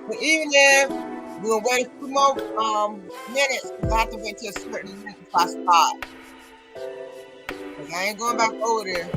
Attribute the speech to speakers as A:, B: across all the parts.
A: But even if we'll wait a few more minutes, 'cause I have to wait till a certain minute before I start. 'Cause I ain't going back over there.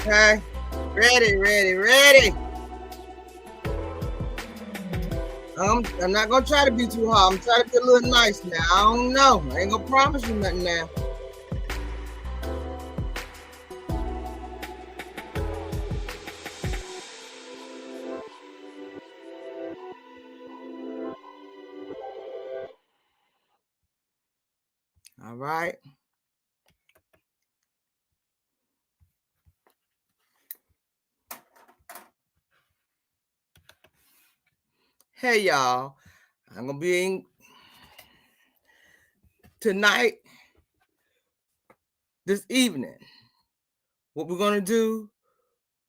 A: Okay. Ready. I'm not gonna try to be too hard. I'm trying to be a little nice now. I don't know. I ain't gonna promise you nothing now. All right. Hey y'all. I'm gonna be in tonight, this evening. What we're gonna do,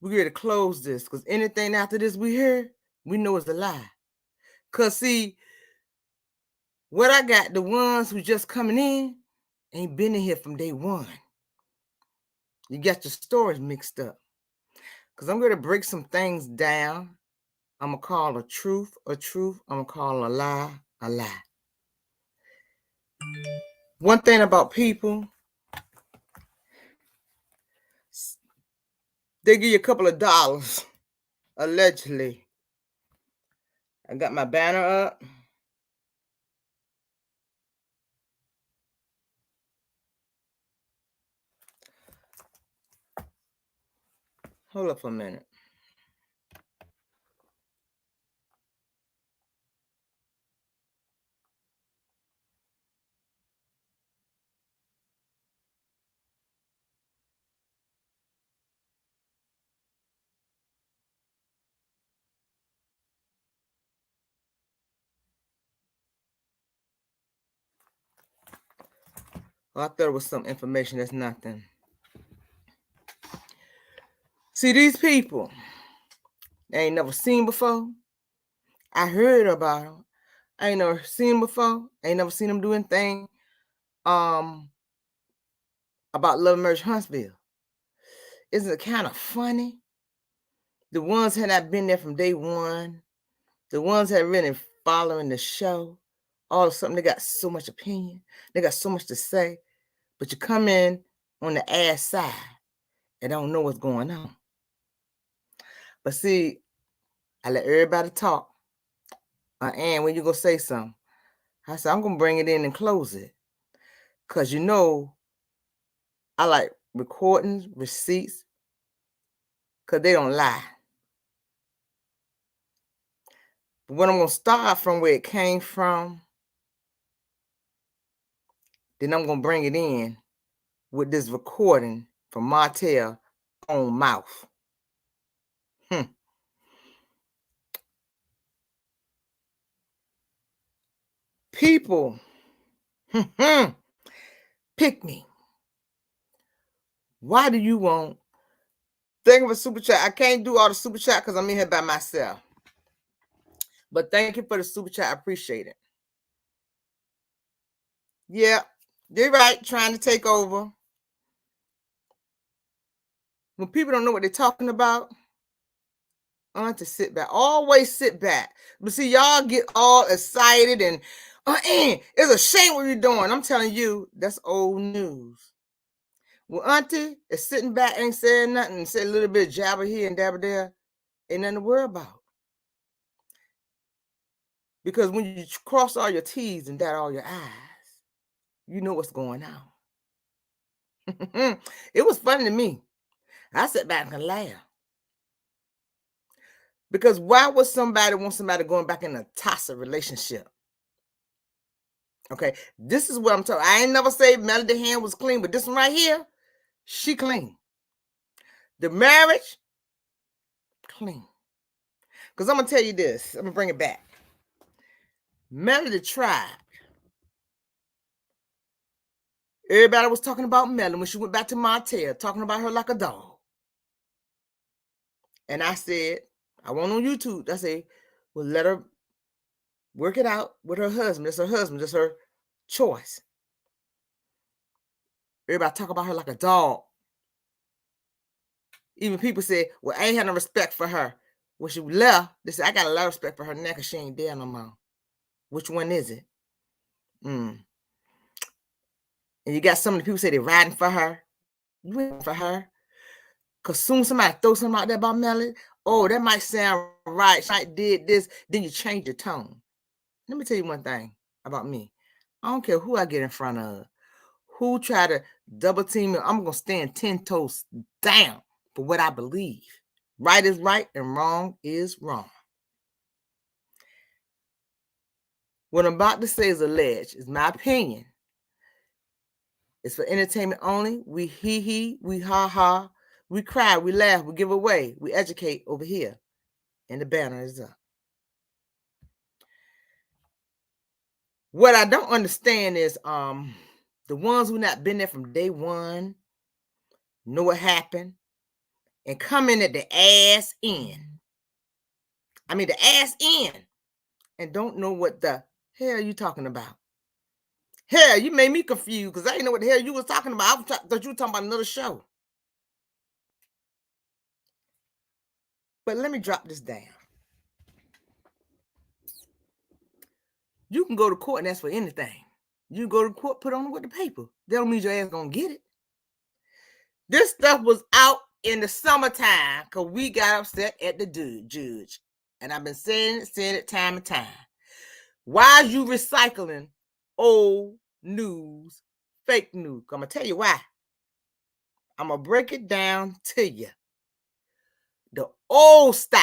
A: we're going to close this, because anything after this we hear, we know it's a lie. Because see, what I got, the ones who just coming in, ain't been in here from day one. You got your stories mixed up. Because I'm going to break some things down. I'm going to call a truth. I'm going to call a lie. One thing about people, they give you a couple of dollars, allegedly. I got my banner up. Hold up for a minute. I thought it was some information that's nothing. See, these people, they ain't never seen before. I heard about them. I ain't never seen them before. I ain't never seen them do anything about Love Merge Huntsville. Isn't it kind of funny? The ones had not been there from day one, the ones that really following the show, all of a sudden they got so much opinion, they got so much to say, but you come in on the ass side and don't know what's going on. But see, I let everybody talk. And when you go say something, I said, I'm going to bring it in and close it. Because you know, I like recordings, receipts, because they don't lie. But when I'm going to start from where it came from, then I'm going to bring it in with this recording from Martell's own mouth. People, pick me. Why do you want? Think of a super chat. I can't do all the super chat because I'm in here by myself. But thank you for the super chat. I appreciate it. Yeah, you're right. Trying to take over. When people don't know what they're talking about, I want to sit back. Always sit back. But see, y'all get all excited and it's a shame what you're doing. I'm telling you, that's old news. Well, Auntie is sitting back, ain't saying nothing, say a little bit of jabber here and dabber there, ain't nothing to worry about. Because when you cross all your T's and dot all your I's, you know what's going on. It was funny to me. I sat back and laughed. Because why would somebody want somebody going back in a toxic relationship? Okay, this is what I'm talking. I ain't never say Melody hand was clean, but this one right here, she clean. The marriage, clean. Because I'm going to tell you this. I'm going to bring it back. Melody tried. Everybody was talking about Melody when she went back to Martell, talking about her like a dog. And I said, I went on YouTube. I said, well, let her work it out with her husband. It's her husband. It's her choice. Everybody talk about her like a dog. Even people said, well, I ain't had no respect for her. When she left, they said, I got a lot of respect for her now because she ain't there no more. Which one is it? And you got some of the people say they're riding for her. You ain't for her. Because soon somebody throw something out there about Melody. Oh, that might sound right. She did this. Then you change your tone. Let me tell you one thing about me. I don't care who I get in front of. Who try to double team me, I'm going to stand 10 toes down for what I believe. Right is right and wrong is wrong. What I'm about to say is alleged. It's my opinion. It's for entertainment only. We hee, we ha, we cry, we laugh, we give away, we educate over here. And the banner is up. What I don't understand is the ones who not been there from day one, know what happened, and come in at the ass end. I mean the ass end, and don't know what the hell you talking about. Hell, you made me confused because I didn't know what the hell you was talking about. I thought you were talking about another show. But let me drop this down. You can go to court and ask for anything. You go to court, put on with the paper. That don't mean your ass gonna get it. This stuff was out in the summertime because we got upset at the judge. And I've been saying it time and time. Why are you recycling old news, fake news? I'm going to tell you why. I'm going to break it down to you. The old style.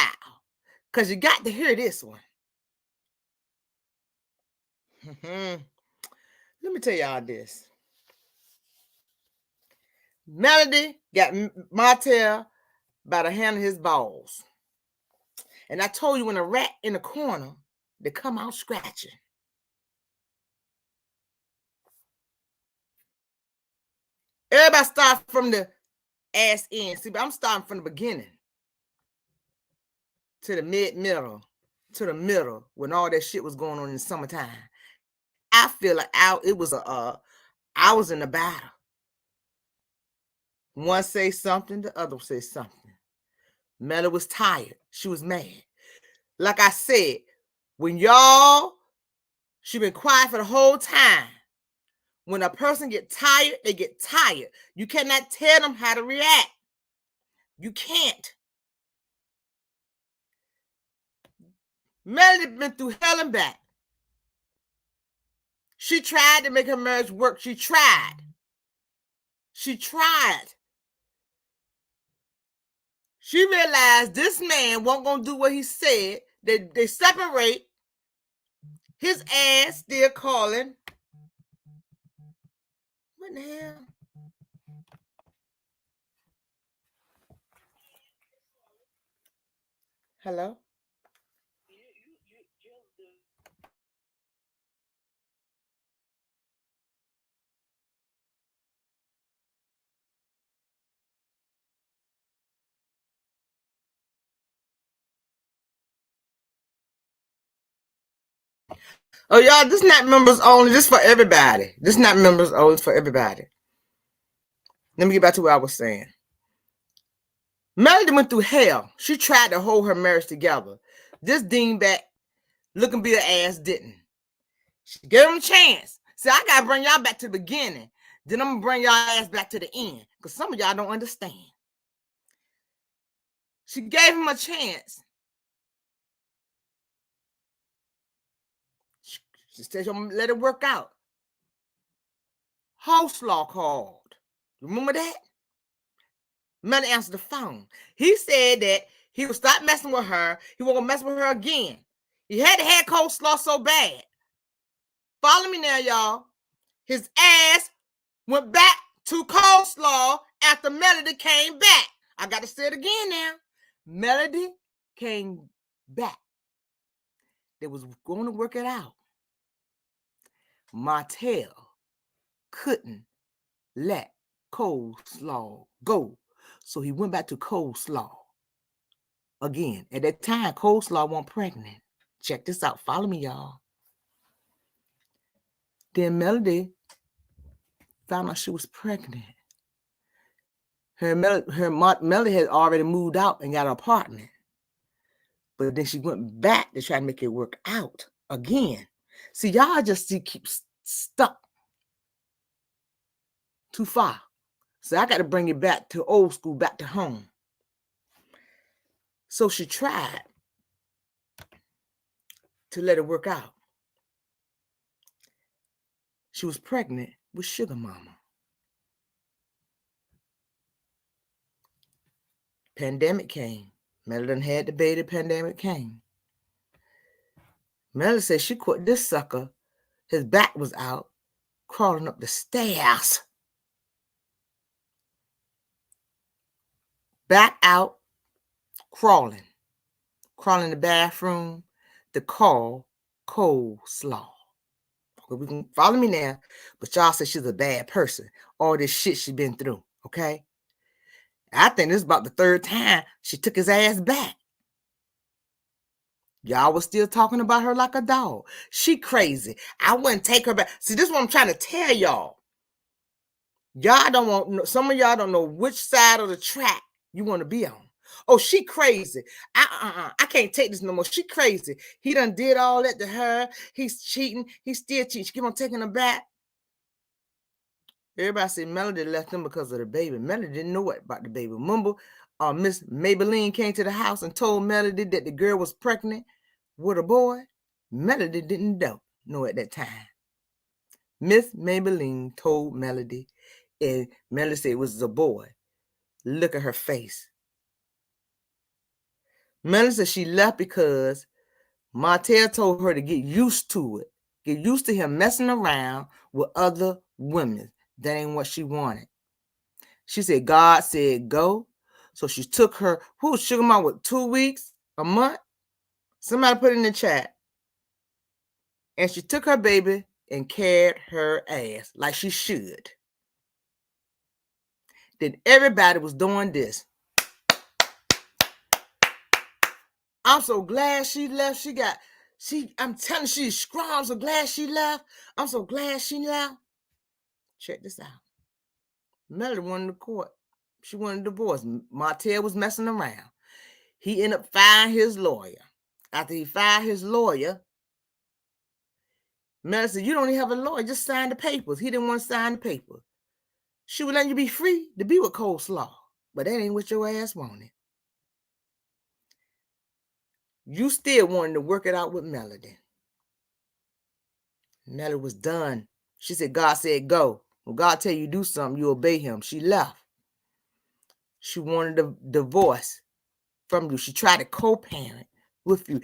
A: Because you got to hear this one. Let me tell y'all this. Melody got Martell by the hand of his balls. And I told you when a rat in the corner, they come out scratching. Everybody start from the ass end. See, but I'm starting from the beginning to the middle, to the middle when all that shit was going on in the summertime. I feel like I was in the battle. One say something, the other say something. Mella was tired. She was mad. Like I said, when she been quiet for the whole time. When a person get tired, they get tired. You cannot tell them how to react. You can't. Melody been through hell and back. She tried to make her marriage work. She tried. She realized this man wasn't going to do what he said. They separate. His ass still calling. What the hell? Hello? Oh, y'all, this is not members only. This is for everybody. This is not members only. It's for everybody. Let me get back to what I was saying. Melody went through hell. She tried to hold her marriage together. This dingbat looking bitter ass didn't. She gave him a chance. See, I got to bring y'all back to the beginning. Then I'm going to bring y'all ass back to the end. Because some of y'all don't understand. She gave him a chance. She said she'll let it work out. House law called. Remember that? Melody answered the phone. He said that he would stop messing with her. He wasn't going to mess with her again. He had to have coleslaw so bad. Follow me now, y'all. His ass went back to coleslaw after Melody came back. I got to say it again now. Melody came back. They was going to work it out. Martell couldn't let coleslaw go. So he went back to coleslaw again. At that time, coleslaw wasn't pregnant. Check this out. Follow me, y'all. Then Melody found out she was pregnant. Melody had already moved out and got an apartment. But then she went back to try to make it work out again. See, y'all just keep stuck too far. So I got to bring it back to old school, back to home. So she tried to let it work out. She was pregnant with Sugar Mama. Pandemic came. Melody had the baby. Pandemic came. Melody said she caught this sucker. His back was out, crawling up the stairs. Back out, crawling in the bathroom to call coleslaw. We can follow me now, but y'all say she's a bad person. All this shit she been through, okay? I think this is about the third time she took his ass back. Y'all was still talking about her like a dog. She crazy. I wouldn't take her back. See, this is what I'm trying to tell y'all. Y'all don't want, some of y'all don't know which side of the track you want to be on. Oh, she crazy. I can't take this no more. She crazy. He done did all that to her. He's cheating. He's still cheating. She keep on taking her back. Everybody say Melody left him because of the baby. Melody didn't know what about the baby. Remember, Miss Maybelline came to the house and told Melody that the girl was pregnant with a boy. Melody didn't know at that time. Miss Maybelline told Melody, and Melody said it was a boy. Look at her face. Melody said she left because Martell told her to get used to it. Get used to him messing around with other women. That ain't what she wanted. She said God said go. So she took her, Sugar Mama, with 2 weeks, a month? Somebody put it in the chat. And she took her baby and carried her ass like she should. Then everybody was doing this. I'm so glad she left. I'm telling you, she's strong. I'm so glad she left. I'm so glad she left. Check this out. Melody wanted the court. She wanted a divorce. Martell was messing around. He ended up firing his lawyer. After he fired his lawyer, Melody said, you don't even have a lawyer. Just sign the papers. He didn't want to sign the paper. She would let you be free to be with coleslaw. But that ain't what your ass wanted. You still wanted to work it out with Melody. Melody was done. She said, God said go. When God tell you do something, you obey him. She left. She wanted a divorce from you. She tried to co-parent with you.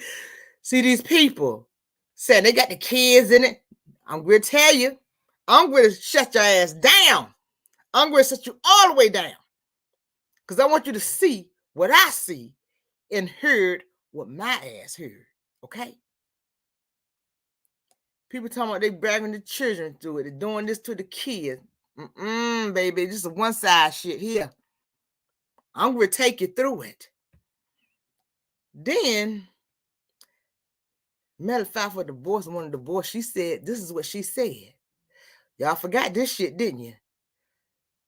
A: See, these people saying they got the kids in it. I'm going to tell you, I'm going to shut your ass down. I'm going to shut you all the way down. Because I want you to see what I see and heard what my ass heard. Okay? People talking about they bragging the children through it. They're doing this to the kids. Baby, this is a one-side shit here. I'm going to take you through it. Then, Melody filed for divorce and wanted a divorce. She said, this is what she said. Y'all forgot this shit, didn't you?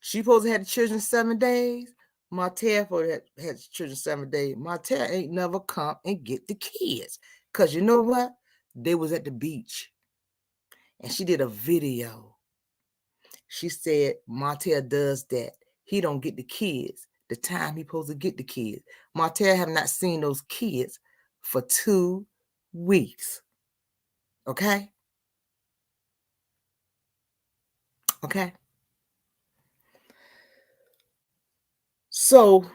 A: She supposed to have the children 7 days. Martell supposed to have the children 7 days. Martell ain't never come and get the kids. Because you know what? They was at the beach. And she did a video. She said Martell does that. He don't get the kids the time he supposed to get the kids. Martell have not seen those kids for 2 weeks. Okay? Okay? So,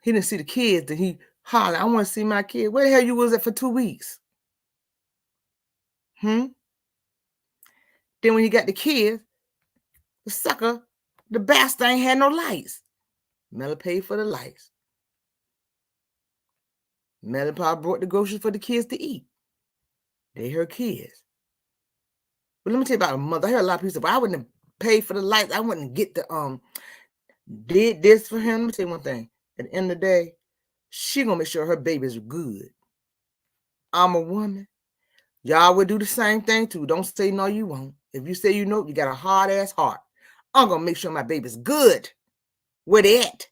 A: he didn't see the kids, and he hollered, I want to see my kid. Where the hell you was at for 2 weeks? Then when he got the kids, the sucker, the bastard ain't had no lights. Melody paid for the lights. Melody probably brought the groceries for the kids to eat. They her kids. But let me tell you about a mother. I heard a lot of people say, well, I wouldn't have paid for the lights. I wouldn't get the, did this for him. Let me tell you one thing. At the end of the day, she gonna make sure her babies are good. I'm a woman. Y'all would do the same thing too. Don't say no, you won't. If you say you know, you got a hard-ass heart. I'm going to make sure my baby's good. Where they at?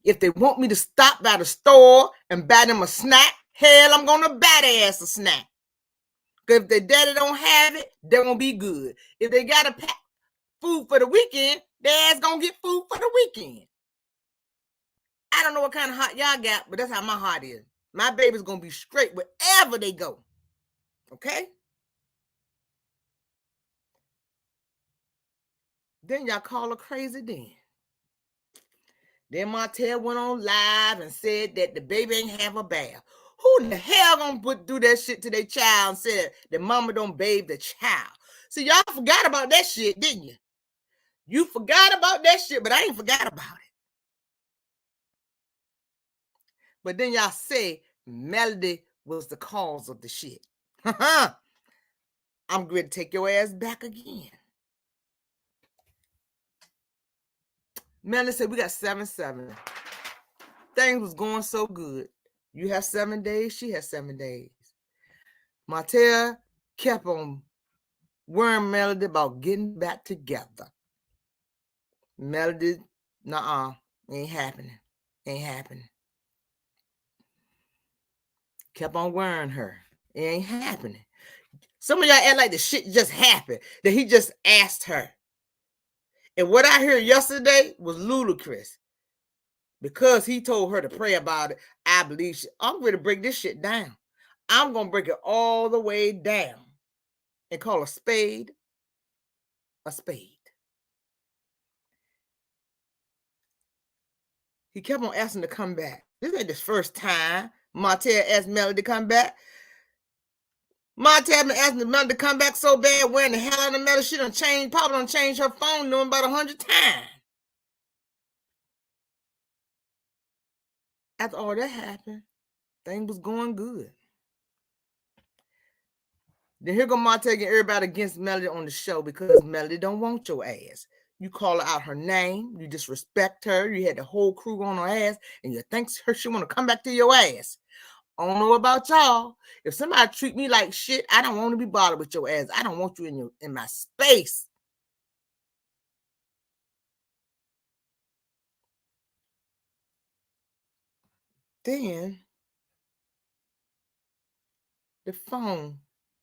A: If they want me to stop by the store and buy them a snack, hell, I'm going to buy their ass a snack. Because if their daddy don't have it, they're going to be good. If they got to pack food for the weekend, their ass going to get food for the weekend. I don't know what kind of heart y'all got, but that's how my heart is. My baby's gonna be straight wherever they go. Okay? Then y'all call her crazy then. Then Martell went on live and said that the baby ain't have a bath. Who in the hell gonna do that shit to their child and said the mama don't bathe the child? See, y'all forgot about that shit, didn't you? You forgot about that shit, but I ain't forgot about it. But then y'all say Melody was the cause of the shit. I'm going to take your ass back again. Melody said we got 7-7. Things was going so good. You have 7 days, she has 7 days. Martell kept on worrying Melody about getting back together. Melody, nuh-uh, ain't happening. Ain't happening. Kept on worrying her. It ain't happening. Some of y'all act like the shit just happened, that he just asked her. And what I heard yesterday was ludicrous. Because he told her to pray about it, I believe I'm going to break this shit down. I'm going to break it all the way down and call a spade a spade. He kept on asking to come back. This ain't the first time Martell asked Melody to come back. Martell been asking Melody to come back so bad, wearing the hell out of Melody. She probably done changed her phone number about 100 times. After all that happened, things was going good. Then here go Martell getting everybody against Melody on the show because Melody don't want your ass. You call her out her name, you disrespect her, you had the whole crew on her ass, and you think she want to come back to your ass. I don't know about y'all. If somebody treat me like shit, I don't want to be bothered with your ass. I don't want you in my space. Then the phone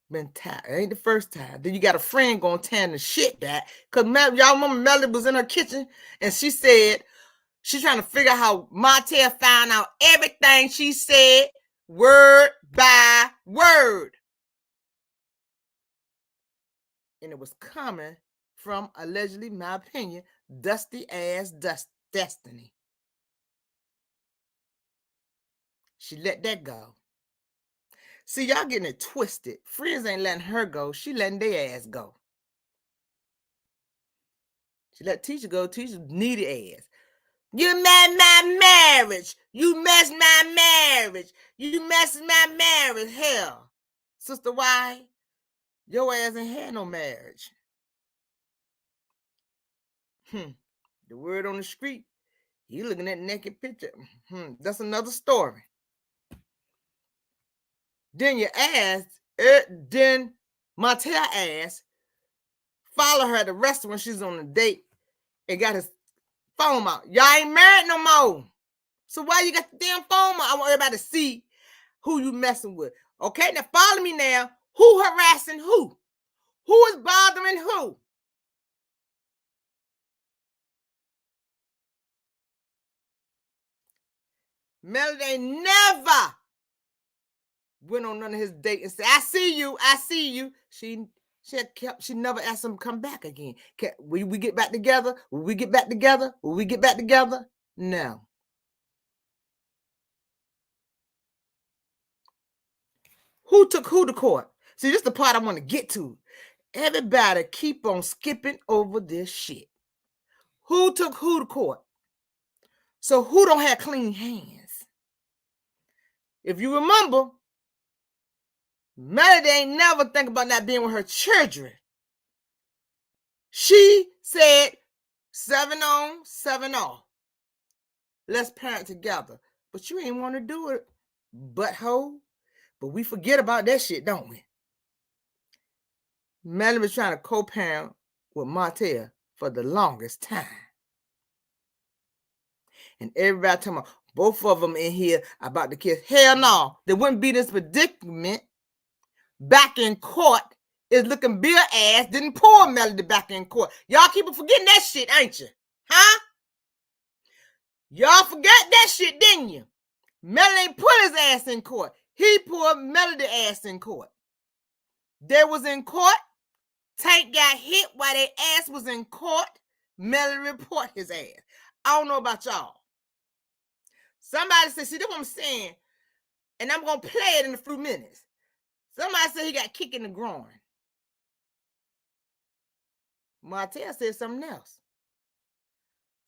A: been tapped. It ain't the first time. Then you got a friend gonna tear the shit back. Cause y'all remember Melody was in her kitchen and she said she's trying to figure out how Martell found out everything she said word by word. And it was coming from, allegedly, my opinion, dusty ass Destiny. She let that go. See, y'all getting it twisted. Friends ain't letting her go. She letting their ass go. She let Tisha go. Tisha needy ass. You messed my marriage. You messed my marriage. You messed my marriage. Hell, Sister Y, your ass ain't had no marriage. The word on the street, you looking at naked picture. That's another story. Then your ass, then Martell ass, follow her at the restaurant. She's on a date and got his phone out. Y'all ain't married no more. So why you got the damn phone out? I want everybody to see who you messing with. Okay, now follow me now. Who harassing who? Who is bothering who? Melody ain't never went on none of his date and said, I see you. She never asked him to come back again. Will we get back together? Will we get back together? Will we get back together? No. Who took who to court? See, this is the part I want to get to. Everybody keep on skipping over this shit. Who took who to court? So who don't have clean hands? If you remember, Melody ain't never think about not being with her children. She said 7 on, 7 off. Let's parent together. But you ain't want to do it, butthole. But we forget about that shit, don't we? Melody was trying to co-parent with Martell for the longest time. And everybody talking about both of them in here about the kids. Hell no. There wouldn't be this predicament back in court is looking Bill ass didn't pull Melody back in court. Y'all keep forgetting that shit, ain't you? Huh? Y'all forgot that shit, didn't you? Melody ain't put his ass in court. He put Melody ass in court. They was in court. Tank got hit while their ass was in court. Melody report his ass. I don't know about y'all. Somebody said, see, that's what I'm saying. And I'm going to play it in a few minutes. Somebody said he got kicked in the groin. Martell said something else.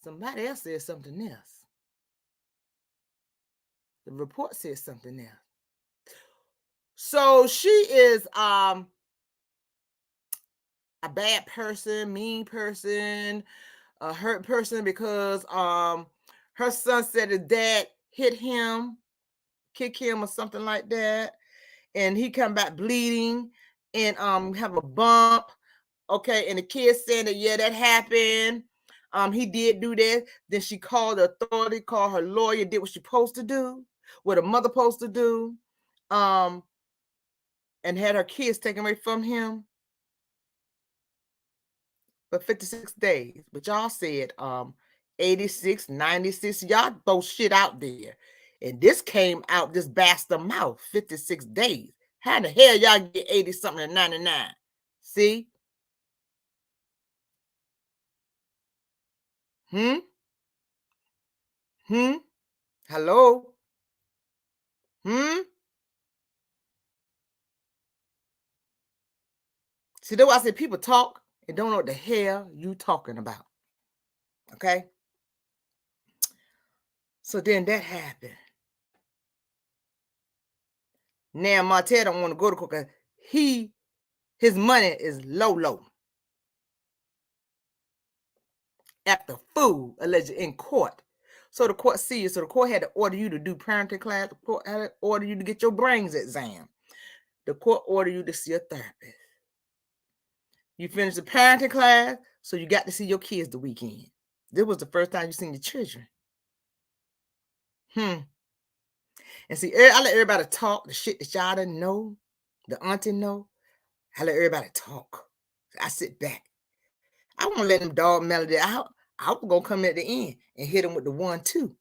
A: Somebody else said something else. The report said something else. So she is a bad person, mean person, a hurt person because her son said his dad hit him, kick him or something like that, and he come back bleeding and have a bump. Okay, and the kid saying that yeah, that happened. He did do that. Then she called the authority, called her lawyer, did what she supposed to do, what a mother supposed to do, and had her kids taken away from him for 56 days. But y'all said 86, 96. Y'all throw shit out there. And this came out this bastard mouth, 56 days. How in the hell y'all get 80 something and 99? See? Hello? See, that's why I say people talk and don't know what the hell you talking about. Okay? So then that happened. Now Martell don't want to go to court because his money is low. After fool alleged in court. So the court sees you. So the court had to order you to do parenting class. The court had to order you to get your brains exam. The court ordered you to see a therapist. You finished the parenting class, so you got to see your kids the weekend. This was the first time you seen your children. And see, I let everybody talk, the shit that y'all didn't know, the auntie know. I let everybody talk. I sit back. I won't let them dog Melody out. I was going to come at the end and hit them with the 1-2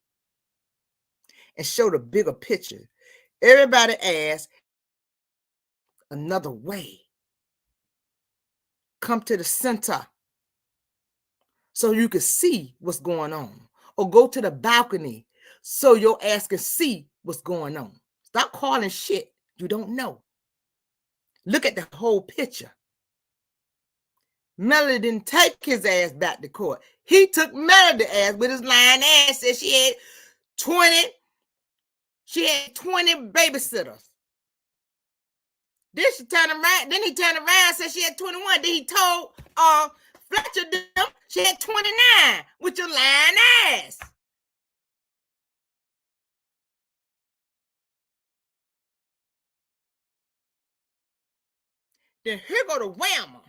A: and show the bigger picture. Everybody asked another way. Come to the center so you can see what's going on. Or go to the balcony so your ass can see what's going on. Stop calling shit you don't know. Look at the whole picture. Melody didn't take his ass back to court. He took Melody's ass with his lying ass. Said she had 20 babysitters. Then she turned around. Then he turned around and said she had 21. Then he told Fletcher them she had 29 with your lying ass. Then here go the whammer.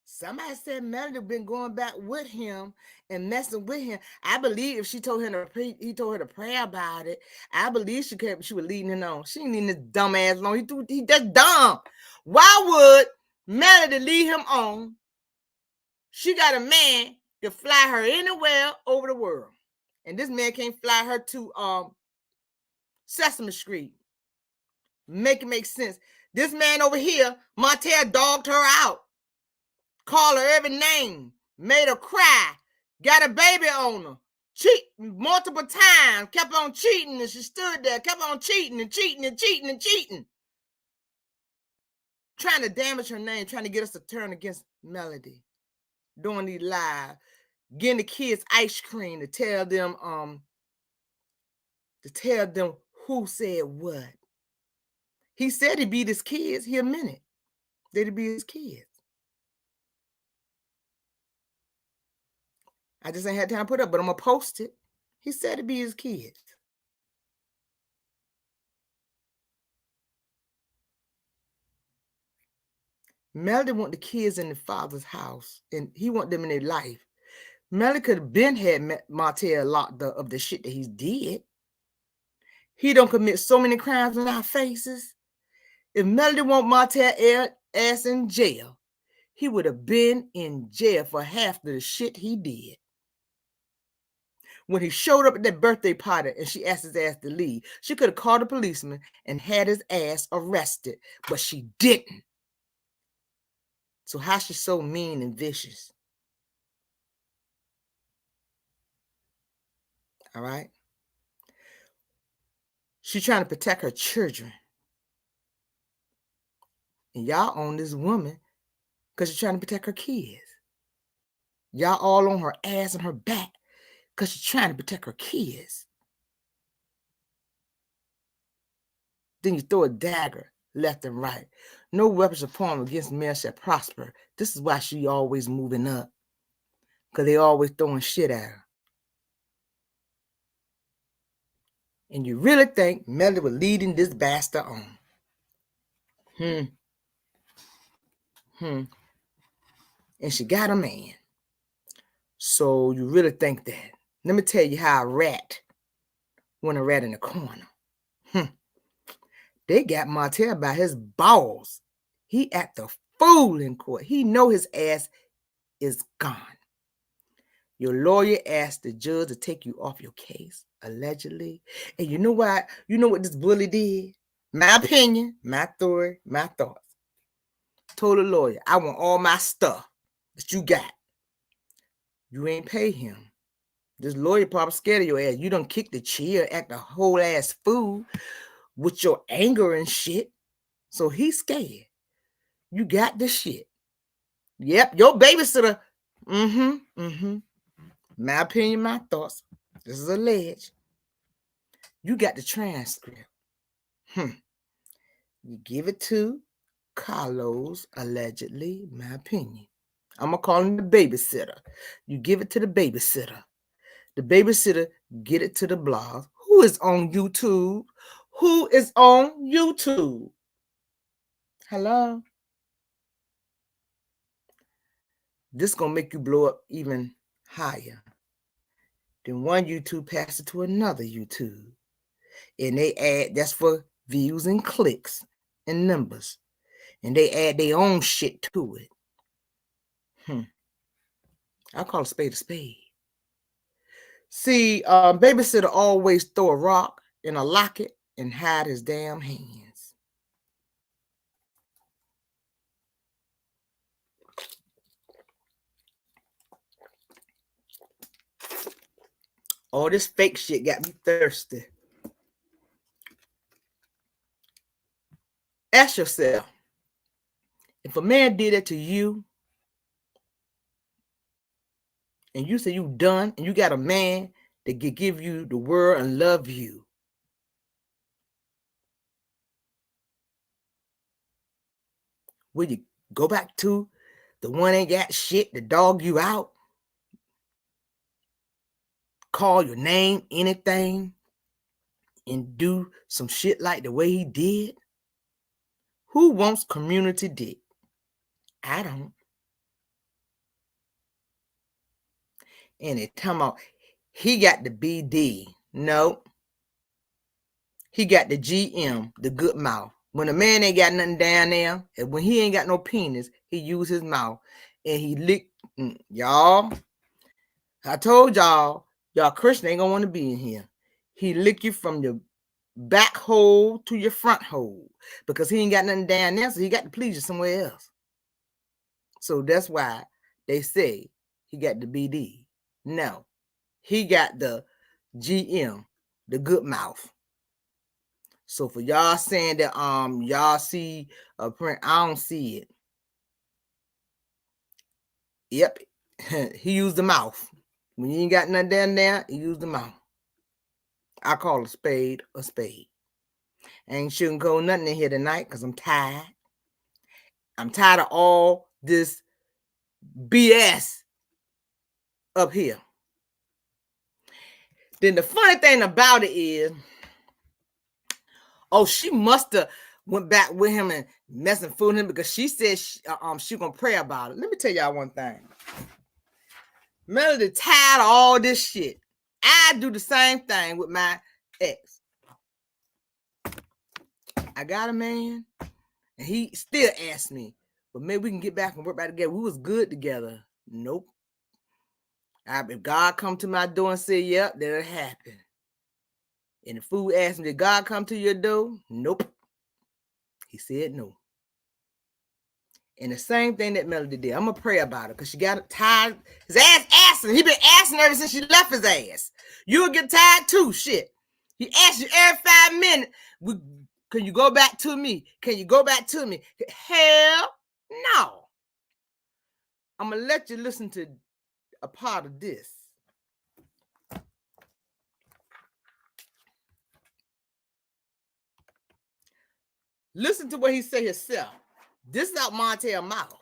A: Somebody said Melody been going back with him and messing with him. I believe if she told him he told her to pray about it, I believe she was leading him on. She ain't leading this dumb ass alone. He that's dumb. Why would Melody lead him on? She got a man to fly her anywhere over the world. And this man can't fly her to Sesame Street. Make it make sense. This man over here, Martell dogged her out. Called her every name, made her cry, got a baby on her, cheat multiple times, kept on cheating, and she stood there, kept on cheating, trying to damage her name, trying to get us to turn against Melody, doing these live, getting the kids ice cream to tell them who said what. He said he beat his kids. He admitted that he beat his kids. I just ain't had time to put it up, but I'm going to post it. He said it be his kids. Melody want the kids in the father's house, and he want them in their life. Melody could have been had Martell locked up of the shit that he did. He don't commit so many crimes in our faces. If Melody want Martell ass in jail, he would have been in jail for half of the shit he did. When he showed up at that birthday party and she asked his ass to leave, she could have called a policeman and had his ass arrested, but she didn't. So how's she so mean and vicious? All right? She's trying to protect her children. And y'all own this woman because she's trying to protect her kids. Y'all all on her ass and her back because she's trying to protect her kids. Then you throw a dagger left and right. No weapons are formed against men shall prosper. This is why she always moving up. Because they always throwing shit at her. And you really think Melody was leading this bastard on? And she got a man. So you really think that? Let me tell you how a rat went a rat in the corner. They got Martell by his balls. He act a fool in court. He know his ass is gone. Your lawyer asked the judge to take you off your case, allegedly. And you know what? You know what this bully did? My opinion, my theory, my thoughts. Told the lawyer, I want all my stuff that you got. You ain't pay him. This lawyer probably scared of your ass. You done kick the chair, act a whole ass fool with your anger and shit. So he's scared. You got the shit. Yep, your babysitter. My opinion, my thoughts. This is alleged. You got the transcript. You give it to Carlos, allegedly, my opinion. I'm going to call him the babysitter. You give it to the babysitter. The babysitter get it to the blog. Who is on YouTube? Who is on YouTube? Hello? This going to make you blow up even higher. Then one YouTube passes to another YouTube. And they add, that's for views and clicks and numbers. And they add their own shit to it. I call a spade a spade. See, babysitter always throw a rock in a locket and hide his damn hands. All this fake shit got me thirsty. Ask yourself, if a man did it to you, and you say you done, and you got a man that can give you the world and love you, will you go back to the one ain't got shit to dog you out? Call your name, anything, and do some shit like the way he did? Who wants community dick? I don't. And it come out, he got the BD. No. He got the GM, the good mouth. When a man ain't got nothing down there, and when he ain't got no penis, he use his mouth. And he lick, y'all. I told y'all Christian ain't gonna want to be in here. He lick you from your back hole to your front hole. Because he ain't got nothing down there, so he got to please you somewhere else. So that's why they say he got the BD. No, he got the GM, the good mouth. So for y'all saying that y'all see a print, I don't see it. Yep, he used the mouth. When you ain't got nothing down there, he used the mouth. I call a spade a spade. I ain't sugarcoat nothing in here tonight because I'm tired. I'm tired of all this BS up here. Then the funny thing about it is, oh, she must have went back with him and messing with him because she said she gonna pray about it. Let me tell y'all one thing. Melody tired of all this shit. I do the same thing with my ex. I got a man, and he still asks me, but maybe we can get back and work back together. We was good together. Nope. If God come to my door and say, yep, that'll happen. And the fool asked me, did God come to your door? Nope. He said no. And the same thing that Melody did. I'm going to pray about it because she got tired. His ass asking. He been asking ever since she left his ass. You'll get tired too, shit. He asks you every 5 minutes, can you go back to me? Can you go back to me? Hell no. I'm going to let you listen to a part of this. Listen to what he said himself. This is out Montel's mouth.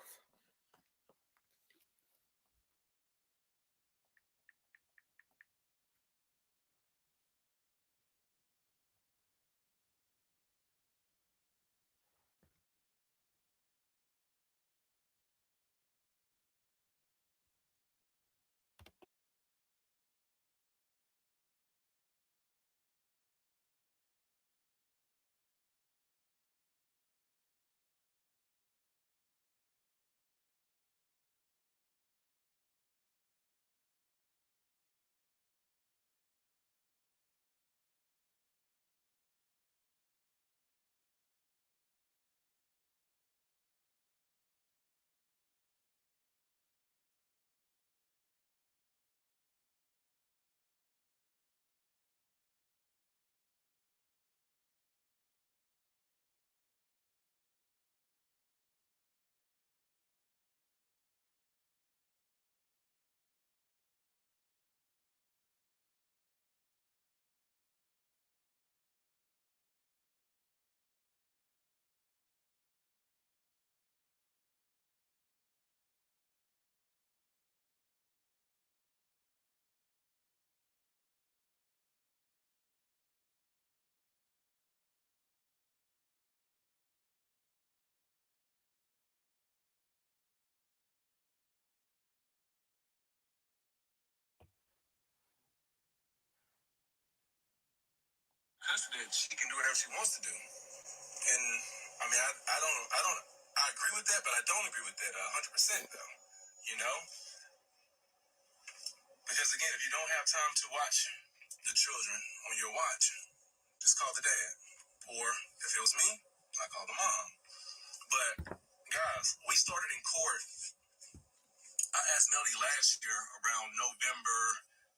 B: That she can do whatever she wants to do, and I mean, I agree with that, but I don't agree with that 100% though. You know, because again, if you don't have time to watch the children on your watch, just call the dad, or if it was me, I call the mom. But guys, we started in court. I asked Melody last year around November,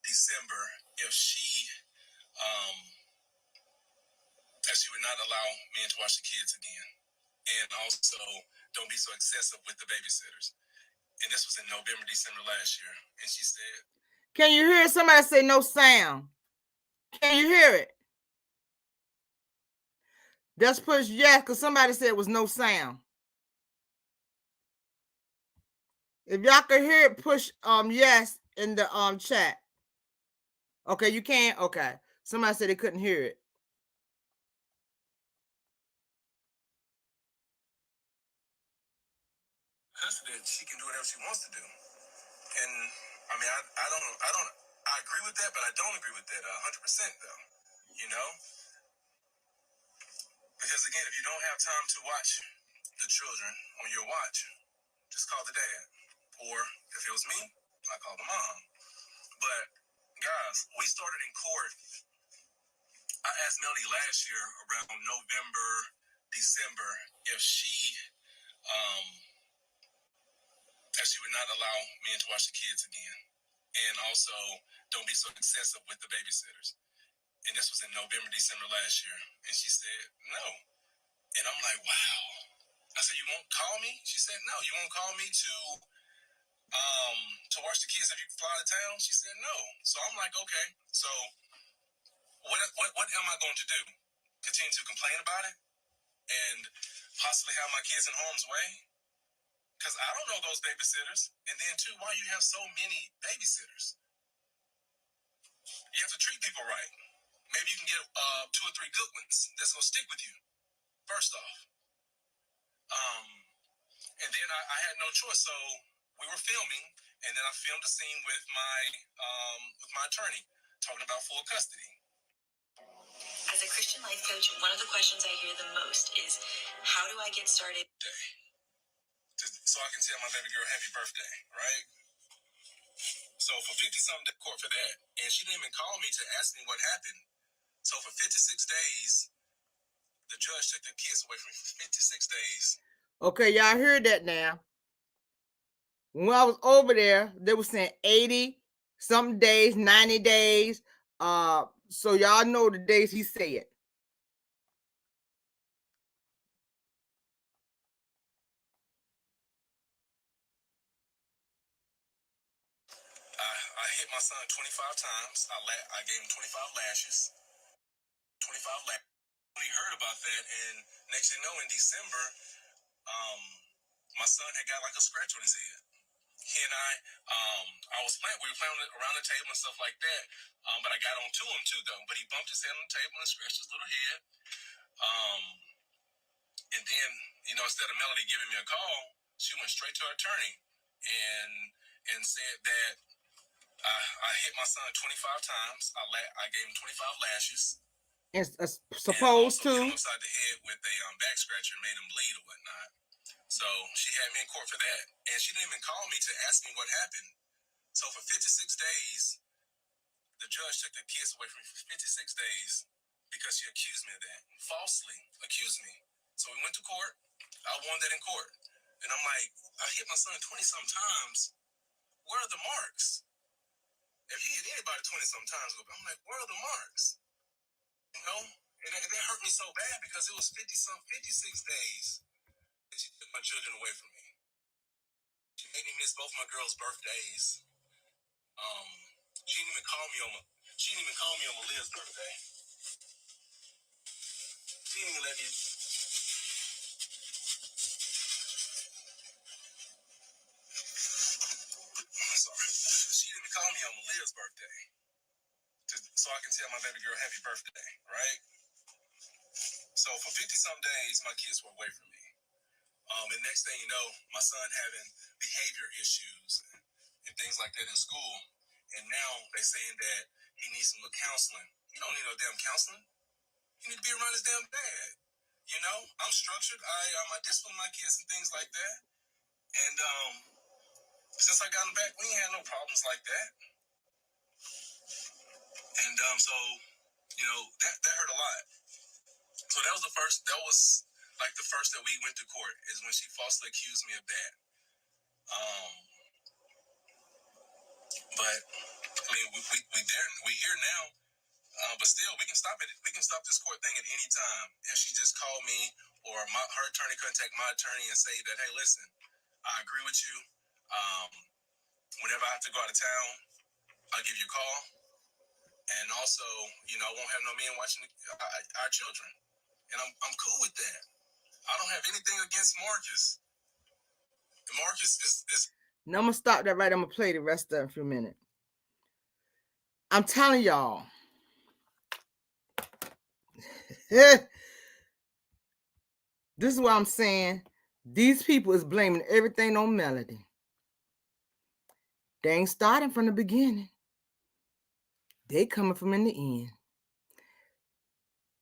B: December, if she would not allow men to watch the kids again. And also, don't be so excessive with the babysitters. And this was in November, December last year. And she said,
A: can you hear somebody say no sound? Can you hear it? Just push yes, because somebody said it was no sound. If y'all can hear it, push yes in the chat. Okay, you can? Okay. Somebody said they couldn't hear it.
B: that she can do whatever she wants to do. And I mean, I agree with that, but I don't agree with that 100% though. You know, because again, if you don't have time to watch the children on your watch, just call the dad, or if it was me, I call the mom. But guys, we started in court. I asked Melody last year around November, December if she would not allow men to watch the kids again, and also don't be so excessive with the babysitters. And this was in November, December last year, and she said no. And I'm like, wow. I said, you won't call me? She said, no. You won't call me to watch the kids if you fly to town? She said, no. So I'm like, okay. So what am I going to do? Continue to complain about it and possibly have my kids in harm's way? Because I don't know those babysitters. And then too, why you have so many babysitters? You have to treat people right. Maybe you can get 2 or 3 good ones that's gonna stick with you. First off. And then I had no choice, so we were filming, and then I filmed a scene with my attorney talking about full custody. As a Christian life coach, one of the questions I hear the most is, how do I get started? To so I can tell my baby girl happy birthday, right? So for 50 something to court for that. And she didn't even call me to ask me what happened. So for 56 days, the judge took the kids away from me for 56 days.
A: Okay, y'all heard that now. When I was over there, they were saying 80 something days, 90 days. So y'all know the days he said.
B: I hit my son 25 times. I gave him 25 lashes. 25 lashes. We heard about that, and next thing you know, in December, my son had got like a scratch on his head. He and I was playing. We were playing around the table and stuff like that. But I got on to him too, though. But he bumped his head on the table and scratched his little head. Um, and then, instead of Melody giving me a call, she went straight to her attorney and said that I hit my son 25 times. I gave him 25 lashes.
A: And
B: And
A: supposed
B: also hit
A: to.
B: him upside the head with a back scratcher and made him bleed or whatnot. So she had me in court for that. And she didn't even call me to ask me what happened. So for 56 days, the judge took the kids away from me for 56 days because she accused me of that. Falsely accused me. So we went to court. I won that in court. And I'm like, I hit my son 20-some times. Where are the marks? If he hit anybody 20-some times, I'm like, where are the marks? And that hurt me so bad because it was 56 days that she took my children away from me. She made me miss both my girls' birthdays. She didn't even call me on Malia's birthday. She didn't even let me. Sorry. She didn't even call me on Malia's birthday, so I can tell my baby girl happy birthday, right? So for 50 some days, my kids were away from me. And next thing you know, my son having behavior issues and things like that in school. And now they're saying that he needs some counseling. He don't need no damn counseling. He need to be around his damn dad. I'm structured. I discipline my kids and things like that. And since I got him back, we ain't had no problems like that. And so that hurt a lot. So that was the first. That was like the first that we went to court is when she falsely accused me of that. But I mean, we here now. But still, we can stop it. We can stop this court thing at any time. And she just called me, or her attorney contact my attorney and say that, hey, listen, I agree with you. Whenever I have to go out of town, I'll give you a call. And also, I won't have no men watching our children. And I'm cool with that. I don't have anything against Marcus. And Marcus is.
A: Now I'm gonna stop that right. I'm gonna play the rest of it in a few minutes. I'm telling y'all. This is what I'm saying. These people is blaming everything on Melody. They ain't starting from the beginning. They coming from in the end.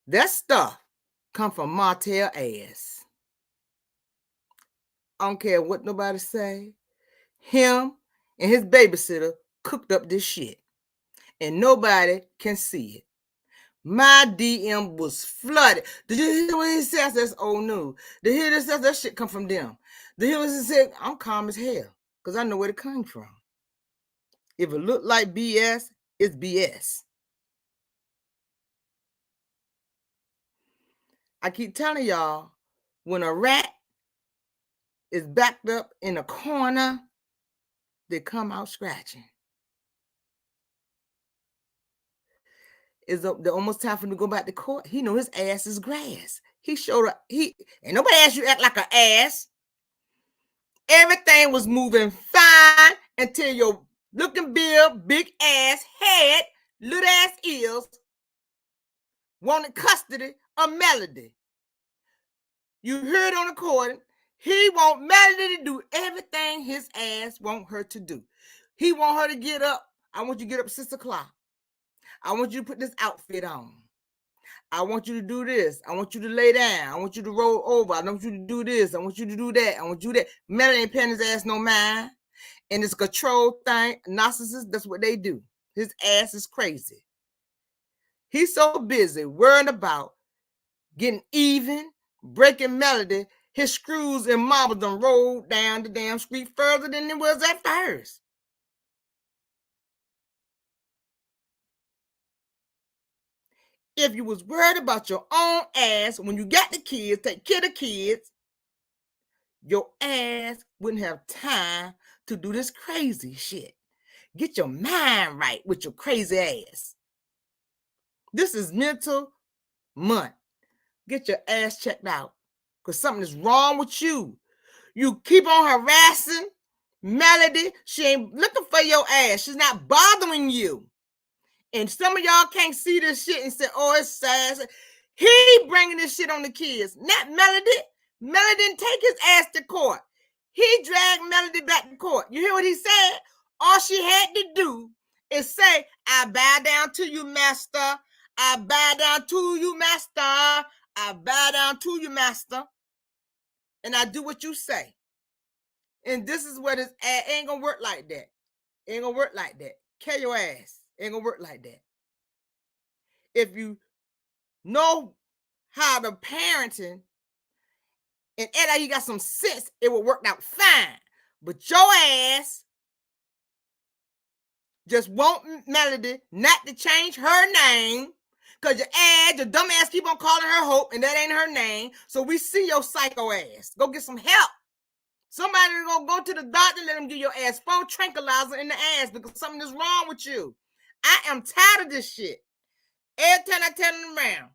A: That stuff come from Martell ass. I don't care what nobody say. Him and his babysitter cooked up this shit. And nobody can see it. My DM was flooded. Did you hear what he says? That's old news. Did you hear this? That shit come from them. Did you hear what he said? I'm calm as hell. Because I know where it came from. If it look like BS, it's BS. I keep telling y'all, when a rat is backed up in a corner, they come out scratching. It's almost time for him to go back to court. He know his ass is grass. He showed up. Ain't nobody asked you to act like an ass. Everything was moving fine until your looking big ass head, little ass ears wanted custody of Melody. You heard on the recording. He want Melody to do everything his ass want her to do. He want her to get up. I want you to get up at 6 o'clock. I want you to put this outfit on. I want you to do this. I want you to lay down. I want you to roll over. I want you to do this. I want you to do that. I want you to do that. Melody ain't paying his ass no mind. And it's a control thing. Narcissists, that's what they do. His ass is crazy. He's so busy worrying about getting even, breaking Melody. His screws and marbles done rolled down the damn street further than it was at first. If you was worried about your own ass when you got the kids, take care of the kids, your ass wouldn't have time to do this crazy shit. Get your mind right with your crazy ass. This is mental month. Get your ass checked out because something is wrong with you. You keep on harassing Melody. She ain't looking for your ass. She's not bothering you. And some of y'all can't see this shit and say, oh, it's sad. He bringing this shit on the kids, not Melody. Melody didn't take his ass to court. He dragged Melody back to court. You hear what he said? All she had to do is say, I bow down to you, master. I bow down to you, master. I bow down to you, master. And I do what you say. And this is what it ain't gonna work like that. Ain't gonna work like that. Kill your ass. Ain't gonna work like that. If you know how to parenting and Ed, you got some sense, it will work out fine. But your ass just want Melody not to change her name because your dumb ass keep on calling her Hope and that ain't her name. So we see your psycho ass. Go get some help. Somebody gonna go to the doctor and let them give your ass 4 tranquilizer in the ass because something is wrong with you. I am tired of this shit. Every time I turn them around,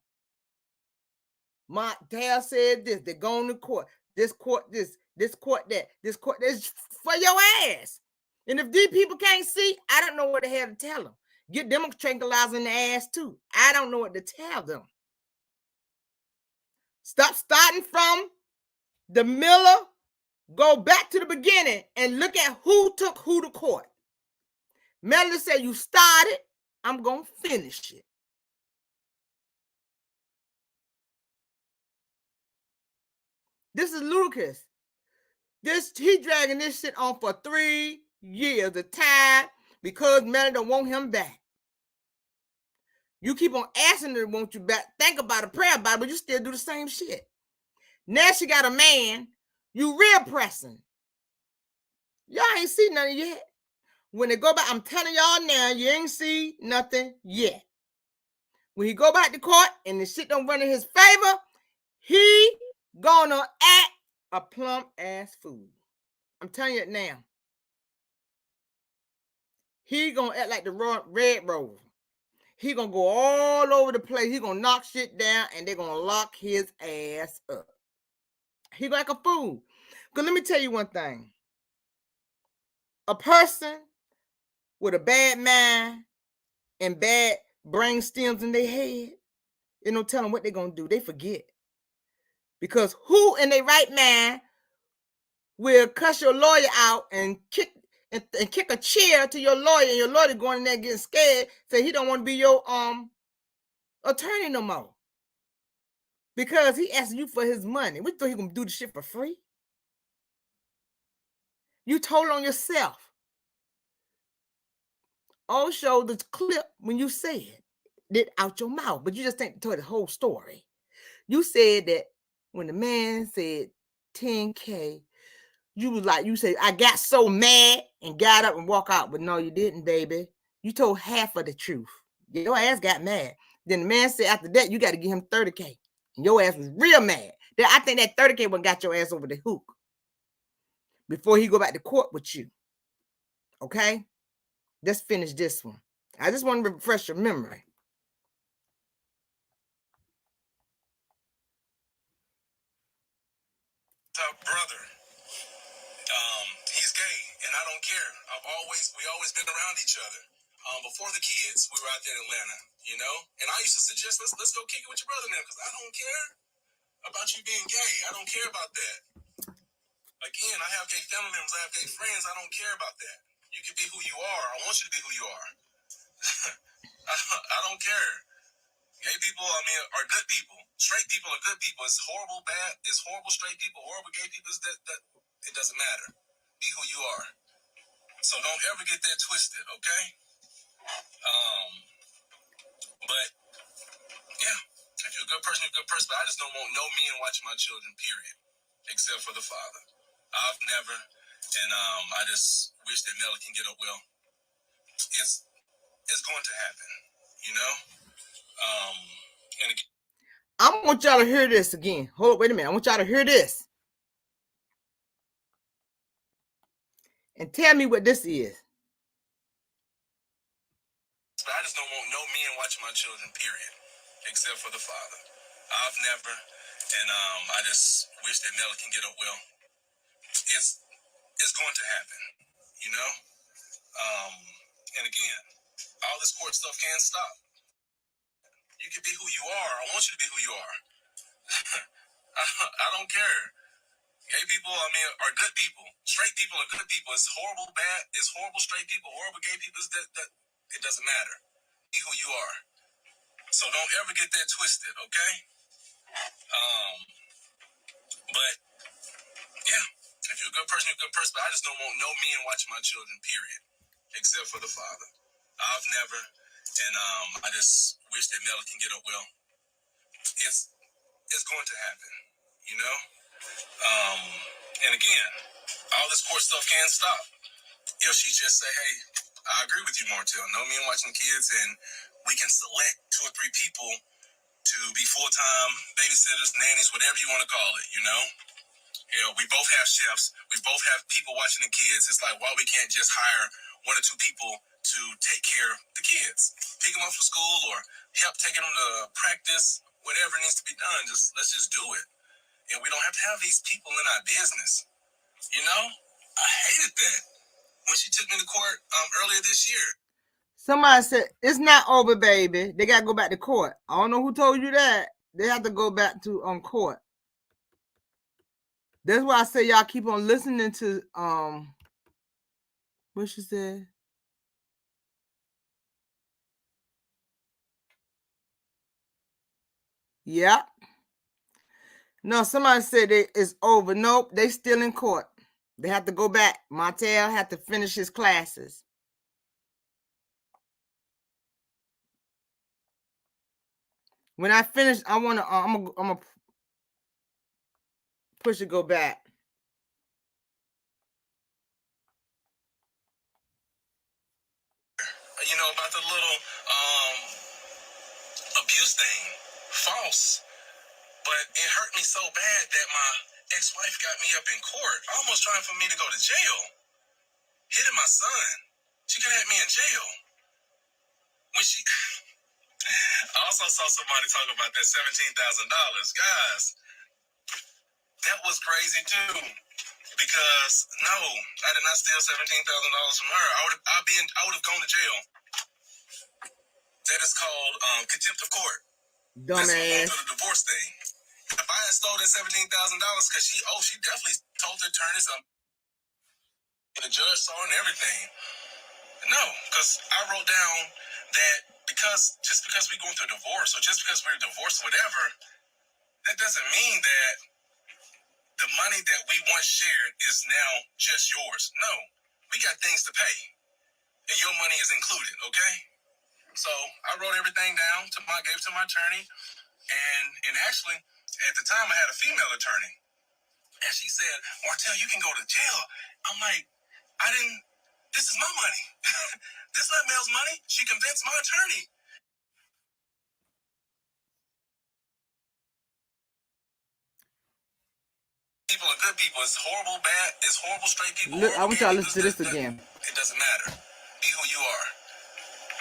A: my dad said this, they're going to court. This court, this court, that. This court, this for your ass. And if these people can't see, I don't know what the hell to tell them. Get them a tranquilizer in the ass too. I don't know what to tell them. Stop starting from the Miller. Go back to the beginning and look at who took who to court. Melody said, you started, I'm going to finish it. This is ludicrous. He dragging this shit on for 3 years of time because Melody don't want him back. You keep on asking her, want you back? Think about a prayer about it, but you still do the same shit. Now she got a man, you real pressing. Y'all ain't see nothing yet. When they go back, I'm telling y'all now, you ain't see nothing yet. When he go back to court and the shit don't run in his favor, he gonna act a plump ass fool. I'm telling you it now. He gonna act like the Red Rover. He gonna go all over the place. He gonna knock shit down and they're gonna lock his ass up. He like a fool. Because let me tell you one thing. A person with a bad mind and bad brain stems in their head, you know, tell them what they're gonna do. They forget. Because who in their right mind will cuss your lawyer out and kick a chair to your lawyer, and your lawyer going in there getting scared, say he don't want to be your attorney no more. Because he asking you for his money. We thought he gonna do the shit for free. You told on yourself. All show the clip when you said it out your mouth, but you just ain't told the whole story. You said that when the man said 10K, you was like, you said, I got so mad and got up and walked out. But no, you didn't, baby. You told half of the truth. Your ass got mad. Then the man said after that, you got to give him 30K. And your ass was real mad. Then I think that 30K one got your ass over the hook before he go back to court with you. Okay? Let's finish this one. I just want to refresh your memory.
B: Brother, he's gay, and I don't care. We always been around each other. Before the kids, we were out there in Atlanta, you know? And I used to suggest, let's go kick it with your brother now, because I don't care about you being gay. I don't care about that. Again, I have gay family members, I have gay friends. I don't care about that. You can be who you are. I want you to be who you are. I don't care. Gay people, I mean, are good people. Straight people are good people. It's horrible, bad. It's horrible straight people, horrible gay people. That it doesn't matter. Be who you are. So don't ever get that twisted, okay? But yeah, if you're a good person, you're a good person. But I just don't want no men watching my children, period. Except for the father. I've never, and I just wish that Melly can get up well. It's going to happen, you know? And again,
A: I want y'all to hear this again. Hold up, wait a minute. I want y'all to hear this. And tell me what this is.
B: I just don't want no men watching my children, period. Except for the father. I've never, and I just wish that Melly can get up well. It's going to happen, you know? And again, all this court stuff can't stop. You can be who you are. I want you to be who you are. I don't care. Gay people, I mean, are good people. Straight people are good people. It's horrible, bad. It's horrible straight people, horrible gay people. That it doesn't matter. Be who you are. So don't ever get that twisted, okay? But yeah, if you're a good person, you're a good person. But I just don't want no men watching my children, period. Except for the father. I've never, and I just wish that Melly can get up well. It's going to happen, you know? And again, all this court stuff can't stop. If she just say, hey, I agree with you, Martell. No men watching kids, and we can select 2 or 3 people to be full-time babysitters, nannies, whatever you want to call it, you know? You know, we both have chefs. We both have people watching the kids. It's like, why we can't just hire 1 or 2 people to take care of the kids? Pick them up from school or help taking them to practice, whatever needs to be done. Let's just do it. And we don't have to have these people in our business. You know? I hated that. When she took me to court earlier this year.
A: Somebody said, it's not over, baby. They got to go back to court. I don't know who told you that. They have to go back to court. That's why I say y'all keep on listening to what she said. Yep. No, somebody said it's over. Nope, they still in court. They have to go back. Martell had to finish his classes. When I finish, I'm gonna push it go back.
B: You know, about the little abuse thing. False. But it hurt me so bad that my ex-wife got me up in court, almost trying for me to go to jail. Hitting my son. She could have had me in jail. When she I also saw somebody talk about that $17,000. Guys, that was crazy too. Because no, I did not steal $17,000 from her. I would have gone to jail. That is called contempt of court.
A: Dumbass.
B: That's going through the divorce thing. If I had stole that $17,000, because she definitely told the attorneys, the judge saw and everything. No, because I wrote down that just because we going through divorce, or just because we're divorced, or whatever, that doesn't mean that the money that we once shared is now just yours. No, we got things to pay, and your money is included. Okay, so I wrote everything down gave it to my attorney, and actually at the time I had a female attorney, and she said, "Martell, you can go to jail." I'm like, I didn't. This is my money. This is not Mel's money. She convinced my attorney. People are good people. It's horrible, bad. It's horrible straight people.
A: Look, I
B: horrible
A: want y'all to
B: people.
A: listen to this again.
B: It doesn't matter. Be who you are.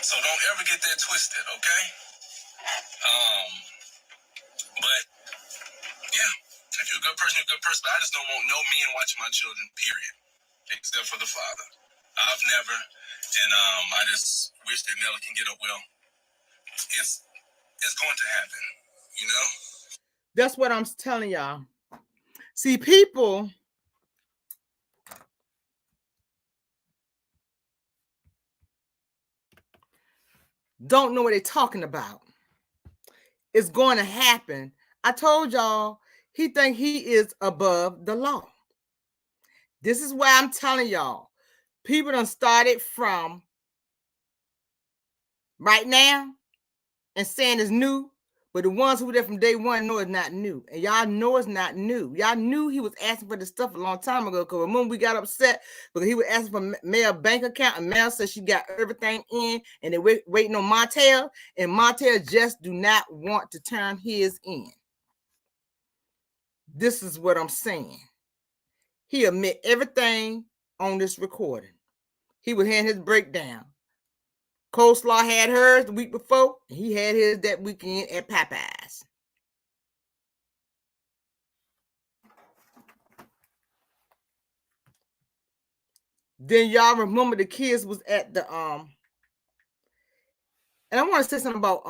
B: So don't ever get that twisted, okay? But yeah, if you're a good person, you're a good person. But I just don't want no men watching my children, period. Except for the father. I've never, and I just wish that Melly can get up well. It's going to happen, you know?
A: That's what I'm telling y'all. See, people don't know what they're talking about. is going to happen. I told y'all he think he is above the law. This is why I'm telling y'all, people done started from right now and saying it's new, but the ones who were there from day one know it's not new. And y'all know it's not new. Y'all knew he was asking for this stuff a long time ago, because remember we got upset because he was asking for Mel bank account, and Mel said she got everything in, and they're waiting on Montel, and Montel just do not want to turn his in. This is what I'm saying. He admit everything on this recording. He would hand his breakdown. Coleslaw had hers the week before, and he had his that weekend at Popeyes. Then y'all remember the kids was at the and I want to say something about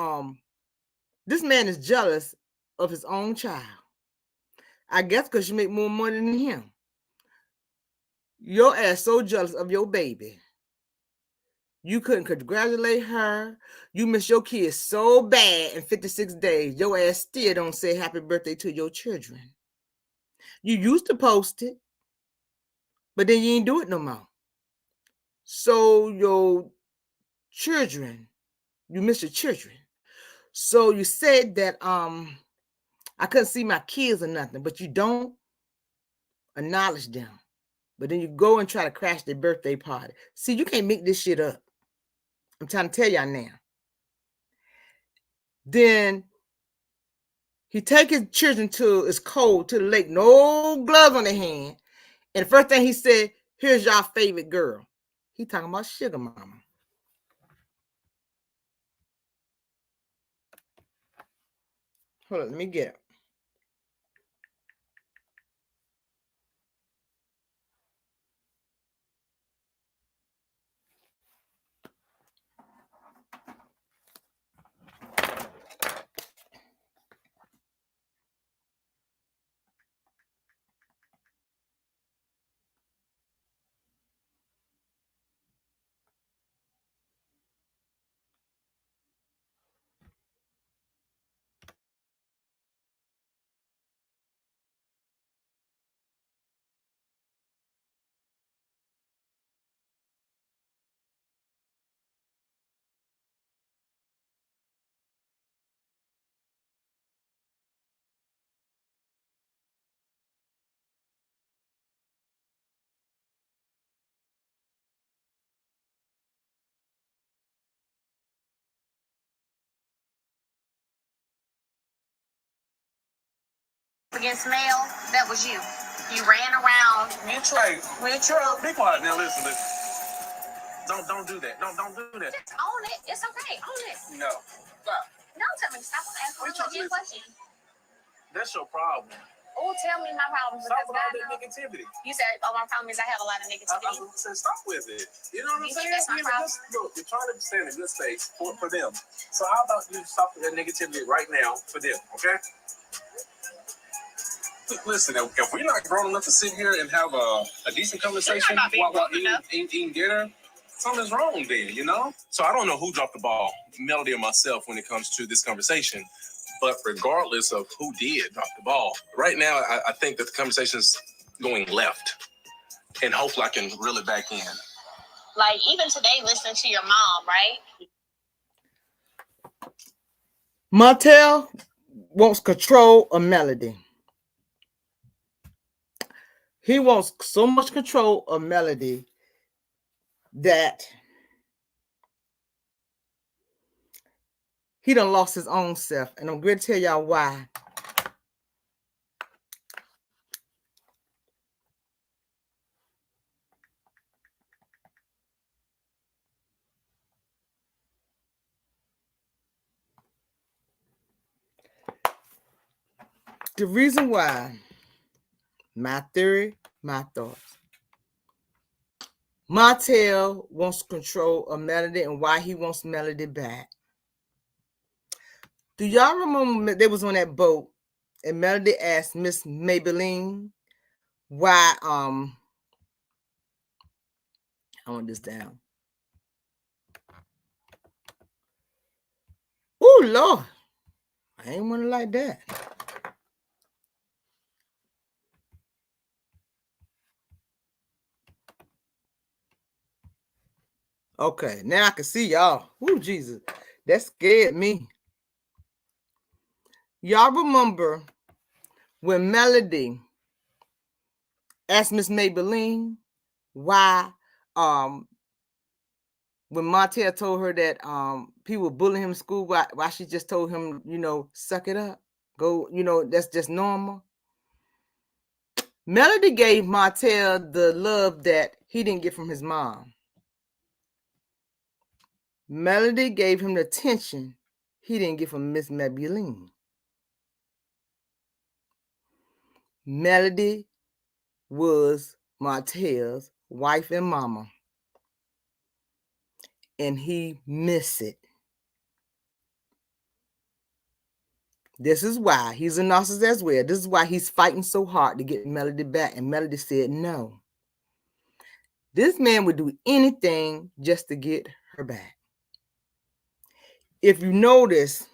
A: this man is jealous of his own child. I guess because she make more money than him. Your ass so jealous of your baby. You couldn't congratulate her. You miss your kids so bad in 56 days. Your ass still don't say happy birthday to your children. You used to post it, but then you ain't do it no more. So your children, you miss your children. So you said that I couldn't see my kids or nothing, but you don't acknowledge them. But then you go and try to crash their birthday party. See, you can't make this shit up. I'm trying to tell y'all now. Then he take his children to, it's cold, to the lake, no gloves on their hand. And the first thing he said, here's y'all favorite girl. He talking about sugar mama. Hold on, let me get it.
B: Against Mel, that was you. You ran around. Mutual. Be quiet now. Listen. Don't do that. Don't do that. Just own it. It's okay. Own it. No. Stop. Don't tell me to stop. I'm asking you a question. That's your problem. Oh, tell me my problem. Stop with all that negativity. You said, oh, my problem is I have a lot of negativity. I said, stop with it. You know what I'm saying? That's my problem. Look, you're trying to stay in a good space for them. So how about you stop with that negativity right now for them, okay? Listen, if we're not grown enough to sit here and have a decent conversation while eating dinner, something's wrong then, you know? So I don't know who dropped the ball, Melody or myself, when it comes to this conversation. But regardless of who did drop the ball, right now I think that the conversation's going left. And hopefully I can reel it back in. Like, even today, listening to your mom, right?
A: Montel wants control of Melody. He wants so much control of Melody that he done lost his own self. And I'm going to tell y'all why. The reason why, my theory, my thoughts. Montel wants control of Melody and why he wants Melody back. Do y'all remember they was on that boat and Melody asked Miss Maybelline why I want this down. Oh Lord. I ain't want it like that. Okay, now I can see y'all. Ooh, Jesus. That scared me. Y'all remember when Melody asked Miss Maybelline why when Martell told her that people were bullying him in school, why she just told him, suck it up. Go, that's just normal. Melody gave Martell the love that he didn't get from his mom. Melody gave him the attention he didn't get from Miss Maybelline. Melody was Martell's wife and mama, and he missed it. This is why he's a narcissist as well. This is why he's fighting so hard to get Melody back, and Melody said no. This man would do anything just to get her back. If you notice,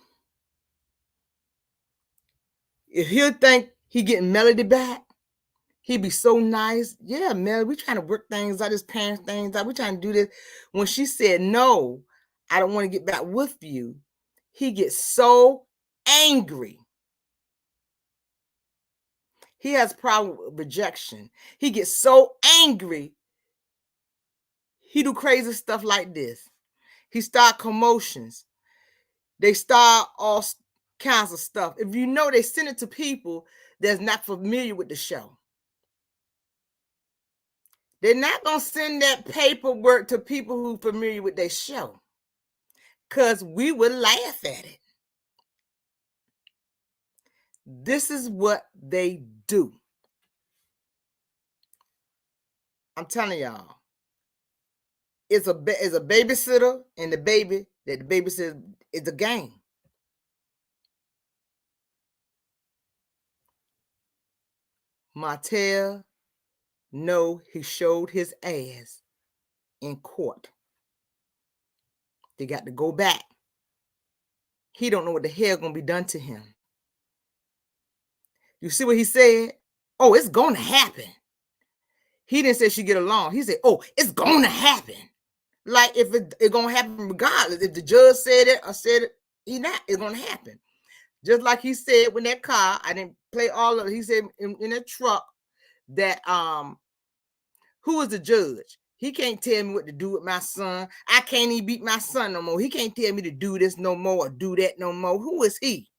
A: if he'll think he getting Melody back, he'd be so nice. Yeah, Melody, we trying to work things out, his parents things out. We trying to do this. When she said, no, I don't want to get back with you, he gets so angry. He has a problem with rejection. He gets so angry, he do crazy stuff like this. He start commotions. They start all kinds of stuff. If you know, they send it to people that's not familiar with the show. They're not going to send that paperwork to people who are familiar with their show, because we would laugh at it. This is what they do. I'm telling y'all. It's a babysitter, and the baby that the babysitter is a game. Martell, no, he showed his ass in court. They got to go back. He don't know what the hell gonna be done to him. You see what he said? Oh, it's gonna happen. He didn't say she get along. He said, oh, it's gonna happen. Like if it's gonna happen regardless. If the judge said it or said it, it's gonna happen. Just like he said when that car, I didn't play all of it. He said in that truck that who is the judge? He can't tell me what to do with my son. I can't even beat my son no more. He can't tell me to do this no more or do that no more. Who is he?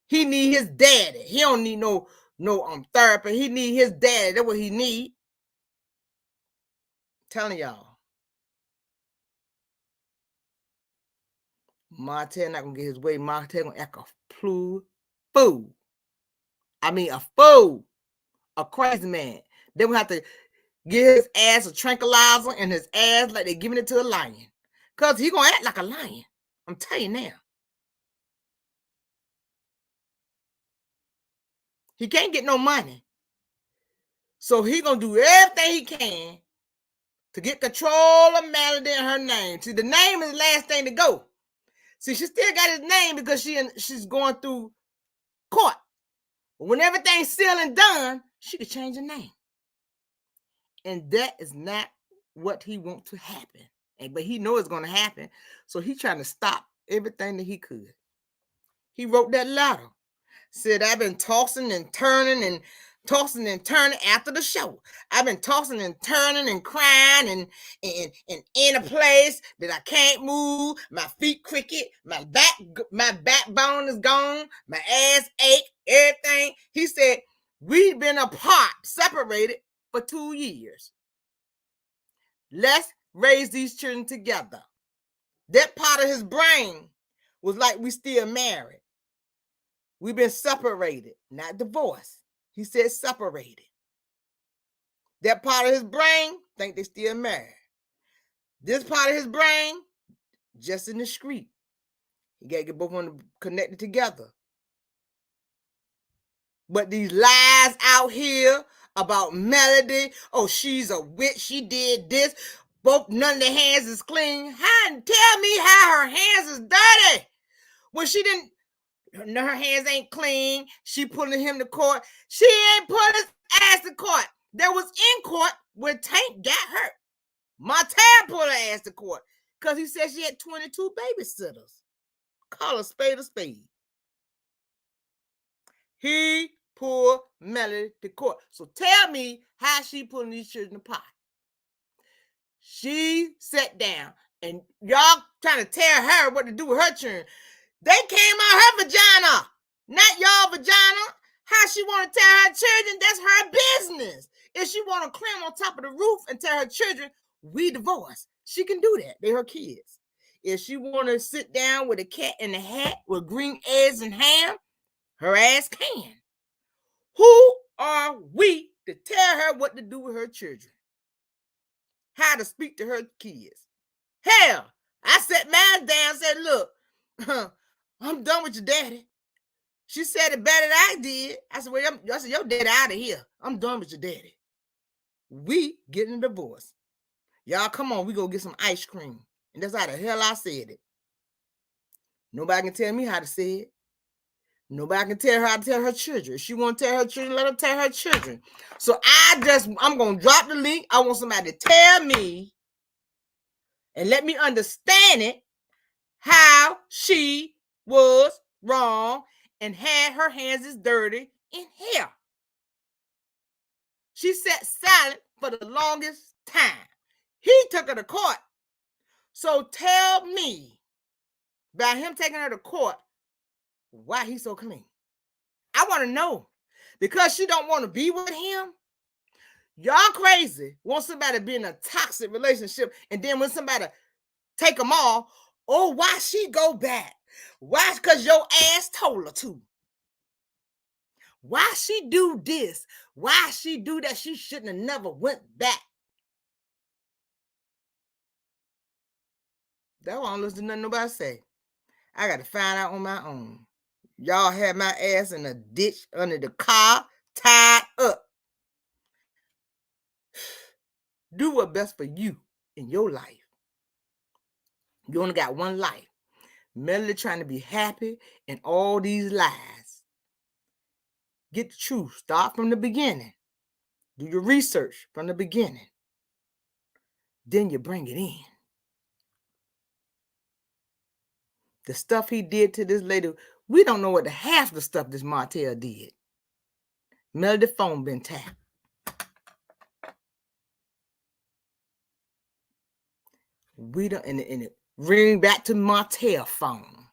A: He need his daddy. He don't need no therapy. He need his daddy. That's what he need. I'm telling y'all. Martell not gonna get his way. Martell gonna act a fool. I mean a fool. A crazy man. They will have to give his ass a tranquilizer and his ass like they're giving it to a lion. Because he gonna act like a lion. I'm telling you now. He can't get no money. So he gonna do everything he can to get control of Melody and her name. See, the name is the last thing to go. See, she still got his name because she's going through court. But when everything's sealed and done, she could change her name. And that is not what he wants to happen. But he knows it's going to happen. So he's trying to stop everything that he could. He wrote that letter. Said, I've been tossing and turning after the show. I've been tossing and turning and crying and in a place that I can't move. My feet cricket. My backbone is gone. My ass ache. Everything. He said, we've been apart, separated for 2 years. Let's raise these children together. That part of his brain was like, we still married. We've been separated, not divorced. He said separated. That part of his brain think they still married. This part of his brain, just in the street. He got to get both of them connected together. But these lies out here about Melody, oh, she's a witch, she did this, none of their hands is clean. Tell me how her hands is dirty when she didn't her hands ain't clean. She pulling him to court. She ain't put his ass to court. That was in court when Tank got hurt. Martell put her ass to court because he said she had 22 babysitters. Call a spade a spade. He pulled Melody to court. So tell me how she pulling these children apart. She sat down and y'all trying to tell her what to do with her children. They came out her vagina, not y'all vagina. How she want to tell her children, that's her business. If she want to climb on top of the roof and tell her children, we divorce, she can do that. They're her kids. If she want to sit down with a cat in a hat with green eggs and ham, her ass can. Who are we to tell her what to do with her children? How to speak to her kids? Hell, I sat mine down and said, look, I'm done with your daddy. She said it better than I did. I said, well, your daddy out of here. I'm done with your daddy. We getting a divorce. Y'all, come on, we go get some ice cream. And that's how the hell I said it. Nobody can tell me how to say it. Nobody can tell her how to tell her children. If she want to tell her children, let her tell her children. So I'm going to drop the link. I want somebody to tell me and let me understand it, how she was wrong and had her hands as dirty in hair. She sat silent for the longest time. He took her to court. So tell me, by him taking her to court, why he's so clean. I want to know. Because she don't want to be with him? Y'all crazy. Want somebody to be in a toxic relationship, and then when somebody take them off, oh, why she go back? Why? Because your ass told her to. Why she do this? Why she do that? She shouldn't have never went back. That's why I don't listen to nothing nobody say. I got to find out on my own. Y'all had my ass in a ditch under the car, tied up. Do what's best for you in your life. You only got one life. Melody trying to be happy in all these lies. Get the truth. Start from the beginning. Do your research from the beginning. Then you bring it in. The stuff he did to this lady, we don't know what the half the stuff this Martell did. Melody phone been tapped. We don't, and it ring back to Martell phone.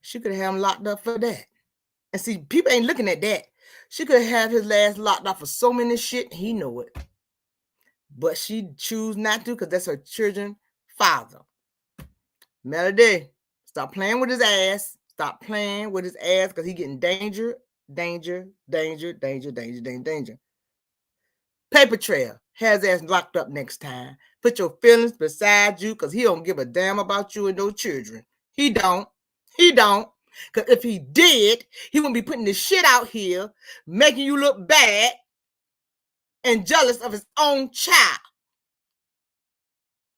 A: She could have him locked up for that. And see, people ain't looking at that. She could have his last locked up for so many shit, he know it. But she choose not to because that's her children's father. Melody, stop playing with his ass. Stop playing with his ass because he getting danger. Paper trail. Has ass locked up next time. Put your feelings beside you because he don't give a damn about you and those children. He don't. Because if he did, he wouldn't be putting this shit out here, making you look bad and jealous of his own child.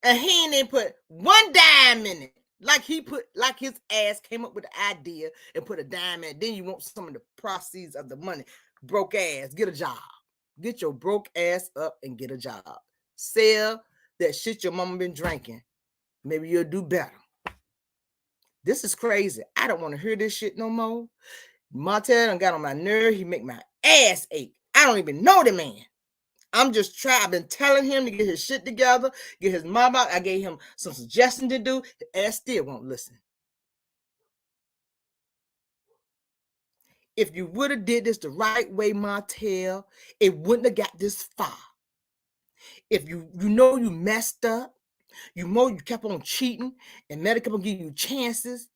A: And he ain't even put one dime in it. Like his ass came up with the idea and put a dime in it. Then you want some of the proceeds of the money. Broke ass, get a job. Get your broke ass up and get a job. Sell that shit your mama been drinking. Maybe you'll do better. This is crazy. I don't want to hear this shit no more. Martell done got on my nerve. He make my ass ache. I don't even know the man. I'm just trying. I've been telling him to get his shit together, get his mom out. I gave him some suggestions to do. His ass still won't listen. If you would have did this the right way, Martell, it wouldn't have got this far. If you know you messed up, you know you kept on cheating, and Meta kept on giving you chances,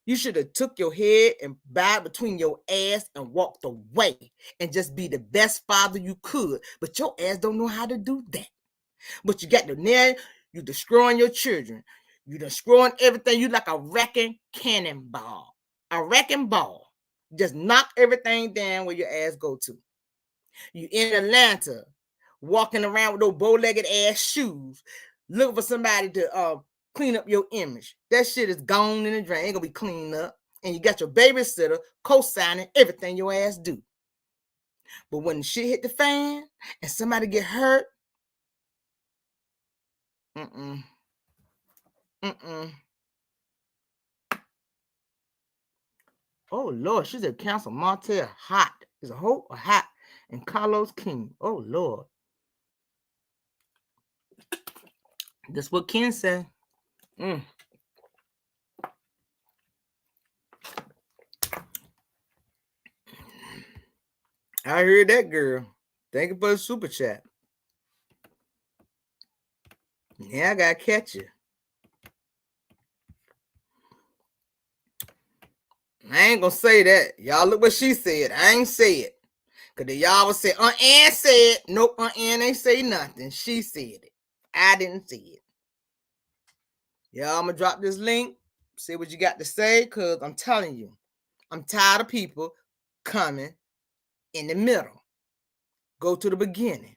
A: you should have took your head and bowed between your ass and walked away and just be the best father you could. But your ass don't know how to do that. But you got the nail, you destroying your children. You destroying everything. You like a wrecking cannonball. A wrecking ball. Just knock everything down where your ass go to. You in Atlanta, walking around with those bow-legged ass shoes, looking for somebody to clean up your image. That shit is gone in the drain. Ain't gonna be cleaned up. And you got your babysitter co-signing everything your ass do. But when the shit hit the fan and somebody get hurt, mm-mm. Oh Lord, she said cancel Martell hot. Is a hoe or hot? And Carlos King. Oh Lord. That's what Ken said. I heard that, girl. Thank you for the super chat. Yeah, I gotta catch you. I ain't gonna say that. Y'all look what she said. I ain't say it. Cause then y'all would say, Ann said. Nope, Ann ain't say nothing. She said it. I didn't say it. Y'all, I'm gonna drop this link. See what you got to say. Cause I'm telling you, I'm tired of people coming in the middle. Go to the beginning.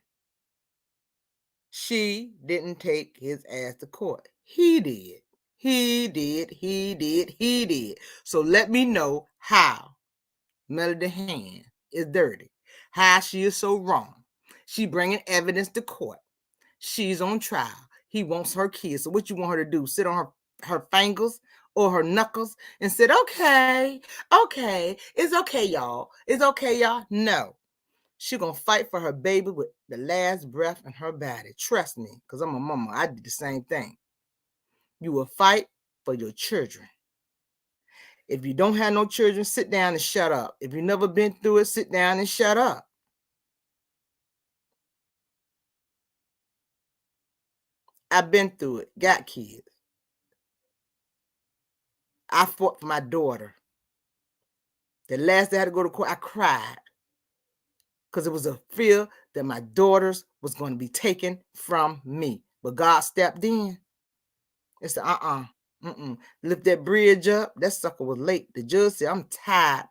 A: She didn't take his ass to court. He did. He did. So let me know how Melody hand is dirty. How she is so wrong. She bringing evidence to court. She's on trial. He wants her kids. So what you want her to do? Sit on her fingers or her knuckles and said, okay, it's okay, y'all. It's okay, y'all. No. She gonna fight for her baby with the last breath in her body. Trust me, because I'm a mama. I did the same thing. You will fight for your children. If you don't have no children, sit down and shut up. If you've never been through it, sit down and shut up. I've been through it, got kids. I fought for my daughter. The last day I had to go to court, I cried. Because it was a fear that my daughters was going to be taken from me. But God stepped in. It said, lift that bridge up. That sucker was late. The judge said, I'm tired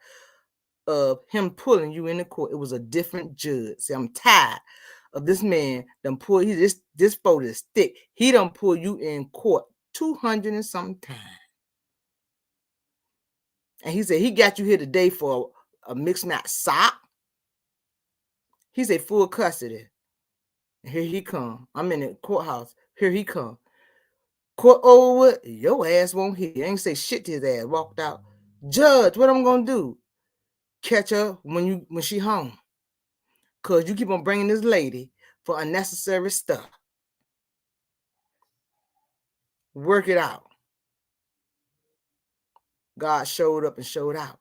A: of him pulling you in the court. It was a different judge. See, I'm tired of this man done pull. This photo is thick. He done pull you in court 200 and something times. And he said he got you here today for a mixed match sock. He said full custody. And here he come. I'm in the courthouse. Here he come. Court over. Your ass won't hear. Ain't say shit to his ass. Walked out. Judge, what I'm gonna do? Catch her when she home. Cause you keep on bringing this lady for unnecessary stuff. Work it out. God showed up and showed out.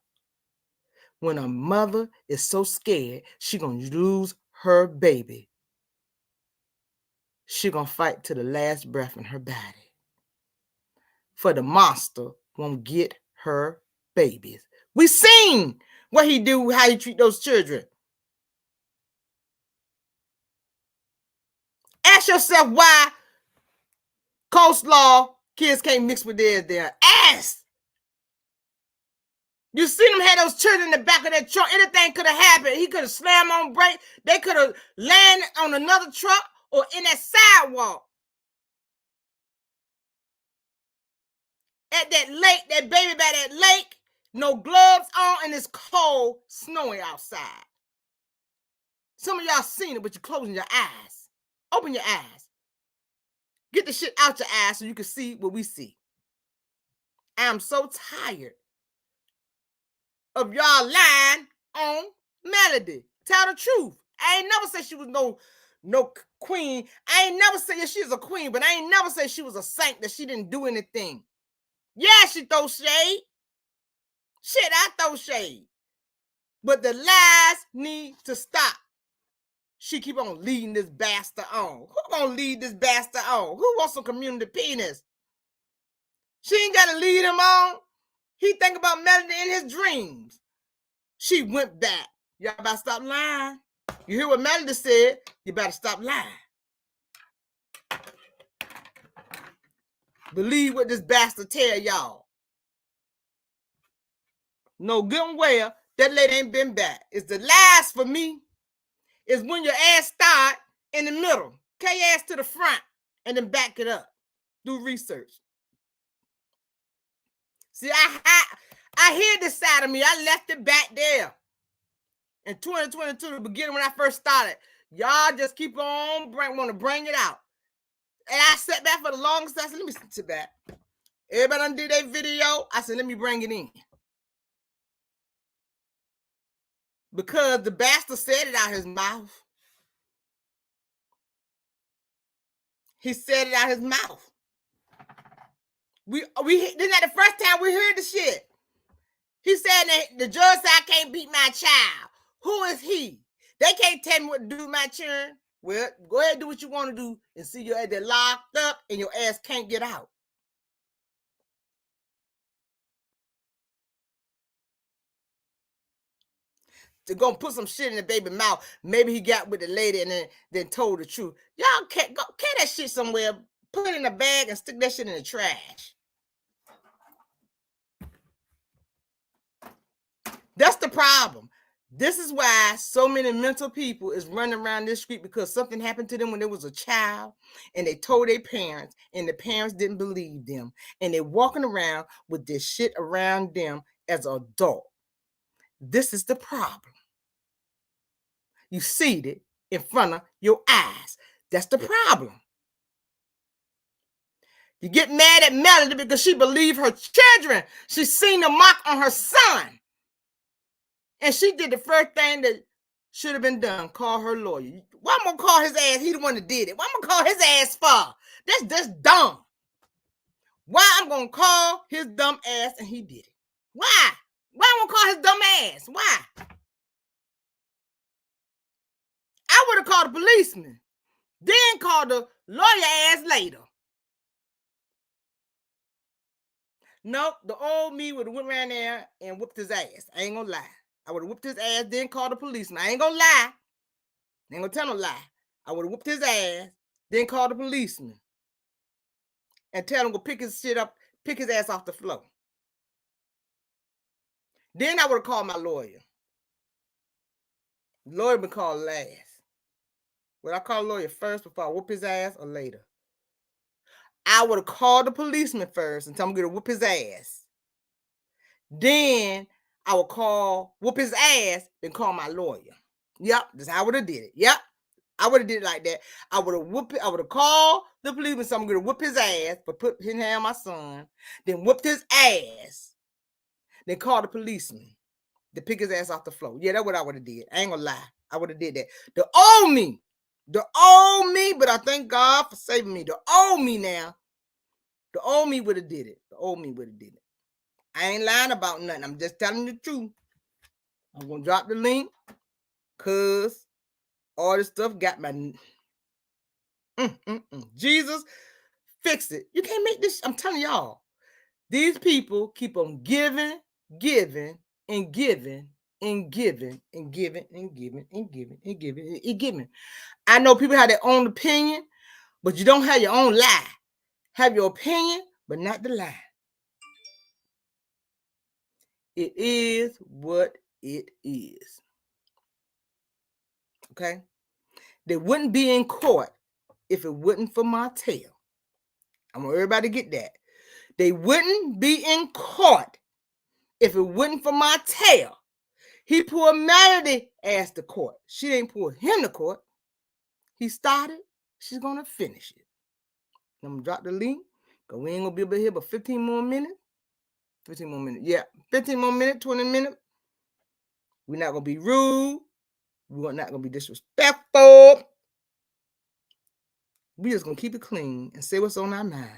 A: When a mother is so scared, she gonna lose her baby. She gonna fight to the last breath in her body. For the monster won't get her babies. We seen what he do, how he treat those children. Ask yourself why coleslaw kids can't mix with theirs there. Ask. You see them had those children in the back of that truck. Anything could have happened. He could have slammed on brake. They could have landed on another truck or in that sidewalk. At that lake, that baby by that lake, no gloves on, and it's cold, snowing outside. Some of y'all seen it, but you're closing your eyes. Open your eyes. Get the shit out your eyes so you can see what we see. I'm so tired of y'all lying on Melody. Tell the truth. I ain't never said she was no queen. I ain't never said she's a queen, but I ain't never said she was a saint, that she didn't do anything. Yeah, she throw shade. Shit, I throw shade. But the lies need to stop. She keep on leading this bastard on. Who gonna lead this bastard on? Who wants some community penis? She ain't gotta lead him on. He think about Melody in his dreams. She went back. Y'all better stop lying. You hear what Melody said? You better stop lying. Believe what this bastard tell y'all. No good and well, that lady ain't been back. It's the lies for me. Is when your ass start in the middle. K ass to the front and then back it up. Do research. See, I hid this side of me. I left it back there. In 2022, the beginning when I first started, y'all just keep on want to bring it out. And I sat back for the longest time. I said, let me sit back. Everybody done did their video. I said, let me bring it in. Because the bastard said it out his mouth. He said it out his mouth. This is not the first time we heard the shit. He said that the judge said I can't beat my child. Who is he? They can't tell me what to do with my children. Well, go ahead and do what you want to do and see your ass there locked up and your ass can't get out. They're gonna put some shit in the baby mouth. Maybe he got with the lady and then told the truth. Y'all can't go carry that shit somewhere, put it in a bag and stick that shit in the trash. That's the problem. This is why so many mental people is running around this street because something happened to them when they was a child and they told their parents and the parents didn't believe them. And they're walking around with this shit around them as an adult. This is the problem. You see it in front of your eyes. That's the problem. You get mad at Melody because she believed her children. She seen the mark on her son. And she did the first thing that should have been done. Call her lawyer. Why I'm going to call his ass? He the one that did it. Why I'm going to call his ass for? That's dumb. Why I'm going to call his dumb ass and he did it? Why? Why I'm going to call his dumb ass? Why? I would have called the policeman. Then called the lawyer ass later. Nope, the old me would have went around there and whooped his ass. I ain't gonna lie. I would have whooped his ass, then called the policeman. I ain't gonna lie. I ain't gonna tell no lie. I would have whooped his ass, then called the policeman. And tell him to go pick his shit up, pick his ass off the floor. Then I would have called my lawyer. The lawyer been called last. Would I call the lawyer first before I whoop his ass or later? I would have called the policeman first and tell him to whoop his ass. Then I would whoop his ass, then call my lawyer. Yep, that's how I would have did it. Yep, I would have did it like that. I would have called the policeman, so I'm going to whoop his ass for putting his hand on my son, then whooped his ass, then call the policeman to pick his ass off the floor. Yeah, that's what I would have did. I ain't going to lie. I would have did that. The old me, but I thank God for saving me. The old me now, the old me would have did it. The old me would have did it. I ain't lying about nothing. I'm just telling the truth. I'm going to drop the link because all this stuff got my... Jesus, fix it. You can't make this... I'm telling y'all. These people keep on giving, and giving, and giving, and giving, and giving, and giving, and giving, and giving. I know people have their own opinion, but you don't have your own lie. Have your opinion, but not the lie. It is what it is. Okay? They wouldn't be in court if it wasn't for Martell. I want everybody to get that. They wouldn't be in court if it wasn't for Martell. He pulled Melody ass to court. She ain't pulled him to court. He started. She's going to finish it. I'm going to drop the link because we ain't going to be able to hear but 15 more minutes. 15 more minutes. Yeah, 15 more minutes, 20 minutes. We're not going to be rude. We're not going to be disrespectful. We just going to keep it clean and say what's on our mind.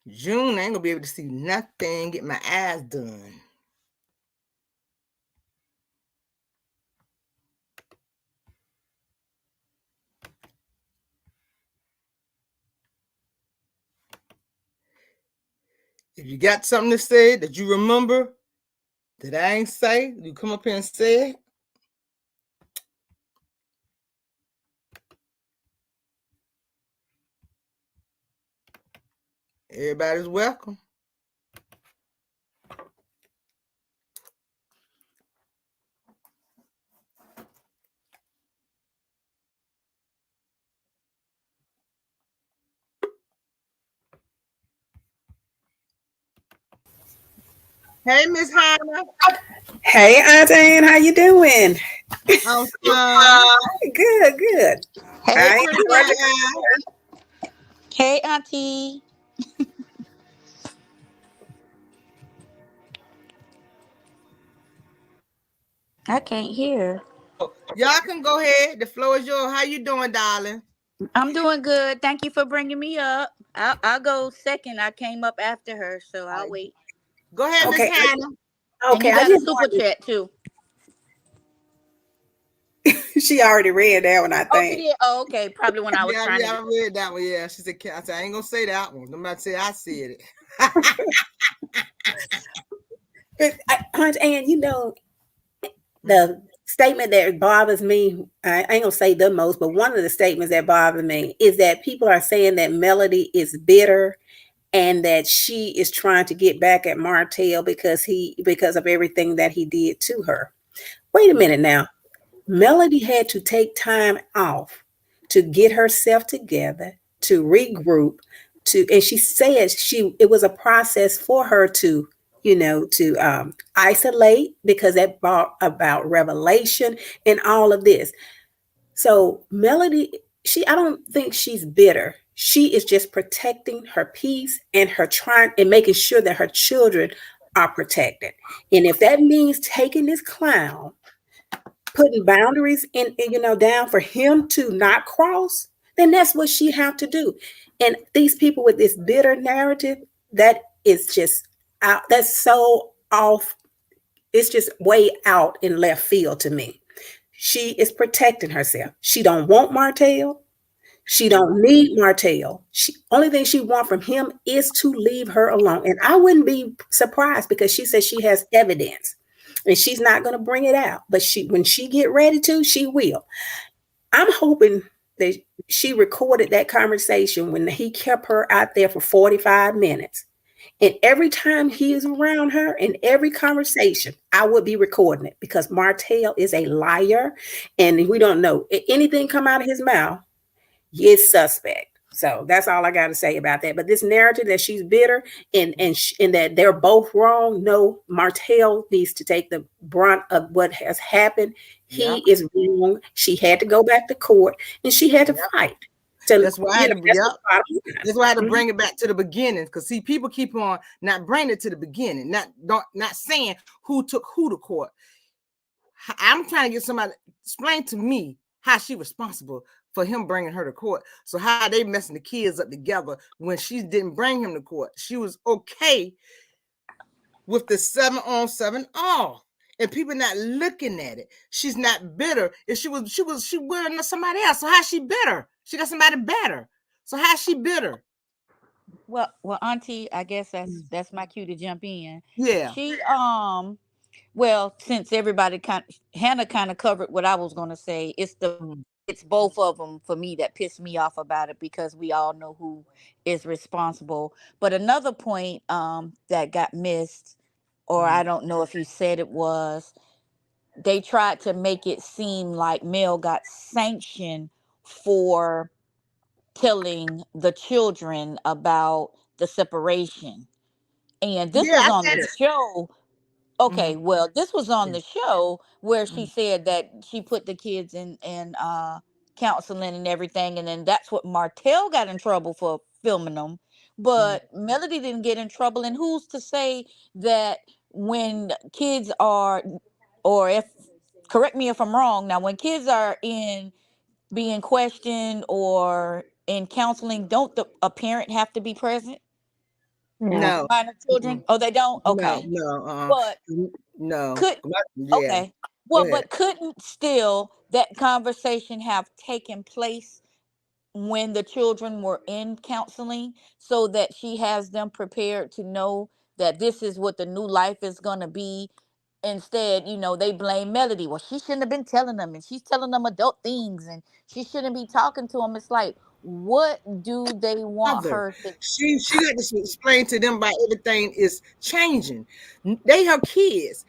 A: June, I ain't going to be able to see nothing, get my eyes done. If you got something to say that you remember that I ain't say, you come up here and say it. Everybody's welcome. Hey, Miss Hannah.
C: Hey, Aunt Ann, how you doing?
A: I'm fine.
C: Good, good.
A: Hey,
C: I
A: pretty
C: enjoyed
A: white
C: the
A: eye.
B: Hey, Auntie. I can't hear.
A: Y'all can go ahead. The floor is yours. How you doing, darling?
B: I'm doing good. Thank you for bringing me up. I'll go second. I came up after her, so
A: All
B: I'll
A: right.
B: wait.
A: Go ahead, Miss
C: okay.
A: Hannah.
B: And
C: Okay,
B: you
C: I
B: got a
C: just
B: super
C: wanted.
B: chat too.
C: She already read that one, I
B: Oh, she
C: think.
B: did. Oh, okay. Probably when I was
A: Yeah,
B: trying to
A: yeah,
B: get.
A: I read that one. Yeah, she said, I said, I ain't gonna say that one. Nobody say I said it.
C: But Aunt Ann,
A: Mm,
C: the statement that bothers me, I ain't gonna say the most, but one of the statements that bother me is that people are saying that Melody is bitter and that she is trying to get back at Martell because of everything that he did to her. Wait a
A: mm,
C: minute now. Melody had to take time off to get herself together, to regroup, and she said it was a process for her to, isolate because that brought about revelation and all of this. So Melody, I don't think she's bitter. She is just protecting her peace and her trying and making sure that her children are protected. And if that means taking this clown, putting boundaries down for him to not cross, then that's what she have to do. And these people with this bitter narrative, that is just out, that's so off. It's just way out in left field to me. She is protecting herself. She don't want Martell. She don't need Martell. She only thing she want from him is to leave her alone. And I wouldn't be surprised because she says she has evidence and she's not going to bring it out. But when she get ready to, she will. I'm hoping that she recorded that conversation when he kept her out there for 45 minutes. And every time he is around her in every conversation, I would be recording it because Martell is a liar and we don't know anything come out of his mouth is suspect. So that's all I got to say about that. But this narrative that she's bitter and that they're both wrong, no, Martell needs to take the brunt of what has happened.
A: yep,
C: He is wrong. She had to go back to court and she had to
A: yep.
C: fight. To
A: That's why I had to,
C: that's
A: yep.
C: the bottom
A: That's why I had to
C: line.
A: bring it back to the beginning. Because see, people keep on not bringing it to the beginning, not saying who took who to court. I'm trying to get somebody to explain to me how she responsible for him bringing her to court. So how they messing the kids up together when she didn't bring him to court. She was okay with the 7-on-7 all. And people not looking at it. She's not bitter. If she with somebody else. So how's she bitter? She got somebody better. So how's she bitter?
B: Well, Auntie, I guess that's my cue to jump in.
A: Yeah.
B: She Well, since everybody Hannah kind of covered what I was gonna say,
A: Mm,
B: it's both of them for me that pissed me off about it because we all know who is responsible. But another point that got missed, or
A: mm.
B: I don't know if you said it was, they tried to make it seem like Mel got sanctioned for telling the children about the separation. And this
A: Yeah,
B: was
A: I
B: on
A: said
B: the
A: it.
B: show.
A: Mm-hmm.
B: Okay, well, this was on
A: Yeah.
B: the show where she
A: Mm-hmm.
B: said that she put the kids in counseling and everything, and then that's what Martell got in trouble for filming them. But Melody didn't get in trouble, and who's to say that when kids are, or if correct me if I'm wrong, now when kids are in being questioned or in counseling, don't a parent have to be present with
A: No.
B: the minor children?
A: Mm-mm.
B: Oh, they don't.
A: No,
B: Okay,
A: no,
B: but
A: no.
B: could
A: Yeah.
B: okay.
A: Go
B: Well,
A: ahead.
B: but couldn't still that conversation have taken place when the children were in counseling so that she has them prepared to know that this is what the new life is going to be? Instead, they blame Melody. Well, she shouldn't have been telling them, and she's telling them adult things, and she shouldn't be talking to them. It's like, what do they want
A: Mother.
B: her to?
A: She got to explain to them about everything is changing. They her kids.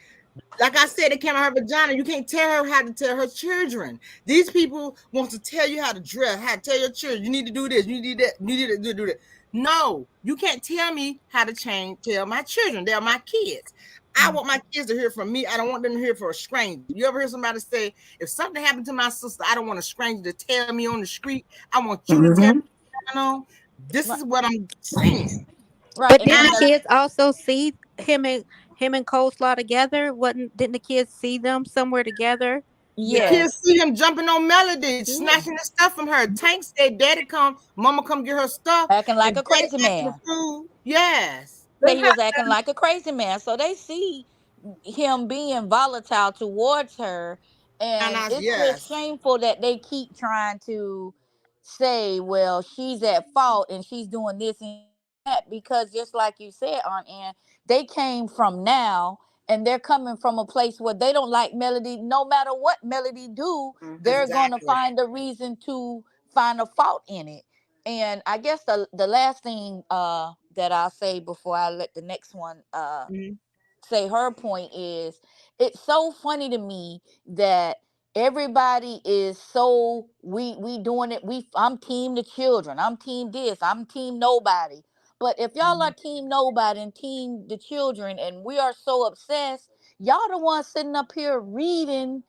A: Like I said, it came out of her vagina. You can't tell her how to tell her children. These people want to tell you how to dress, how to tell your children, you need to do this, you need that, you need to do that. No, you can't tell me how to change, tell my children. They're my kids. I want my kids to hear from me. I don't want them to hear from a stranger. You ever hear somebody say, if something happened to my sister, I don't want a stranger to tell me on the street. I want you to tell me
C: Mm-hmm.
A: what's going on. This
B: Right,
A: is what I'm saying.
B: right,
D: But
B: and
D: didn't
B: then
D: the
A: I
D: kids also see him and Coleslaw together? Wasn't didn't the kids see them somewhere together?
A: the
D: Because
A: kids
B: yes,
A: see him jumping on Melody,
D: yeah.
A: snatching the stuff from her. Tank said, "Daddy come, Mama come get her stuff,"
B: acting like
A: and
B: a
A: Daddy
B: crazy
A: got to the
B: man.
A: food. Yes,
B: Say
A: they
B: he
A: have
B: was acting like a crazy man. So they see him being volatile towards her,
A: and
B: and
A: I
B: it's just
A: yes.
B: shameful that they keep trying to say, well, she's at fault and she's doing this and that, because just like you said, Aunt Ann, they came from now, and they're coming from a place where they don't like Melody. No matter what Melody do,
C: Mm-hmm.
B: they're gonna
A: Exactly.
B: find a reason to find a fault in it. And I guess the last thing that I'll say before I let the next one
A: Mhm.
B: say her point is, it's so funny to me that everybody is so, we doing it, we, I'm team the children, I'm team this, I'm team nobody. But if y'all are
A: Mhm.
B: team nobody and team the children, and we are so obsessed, y'all the ones sitting up here reading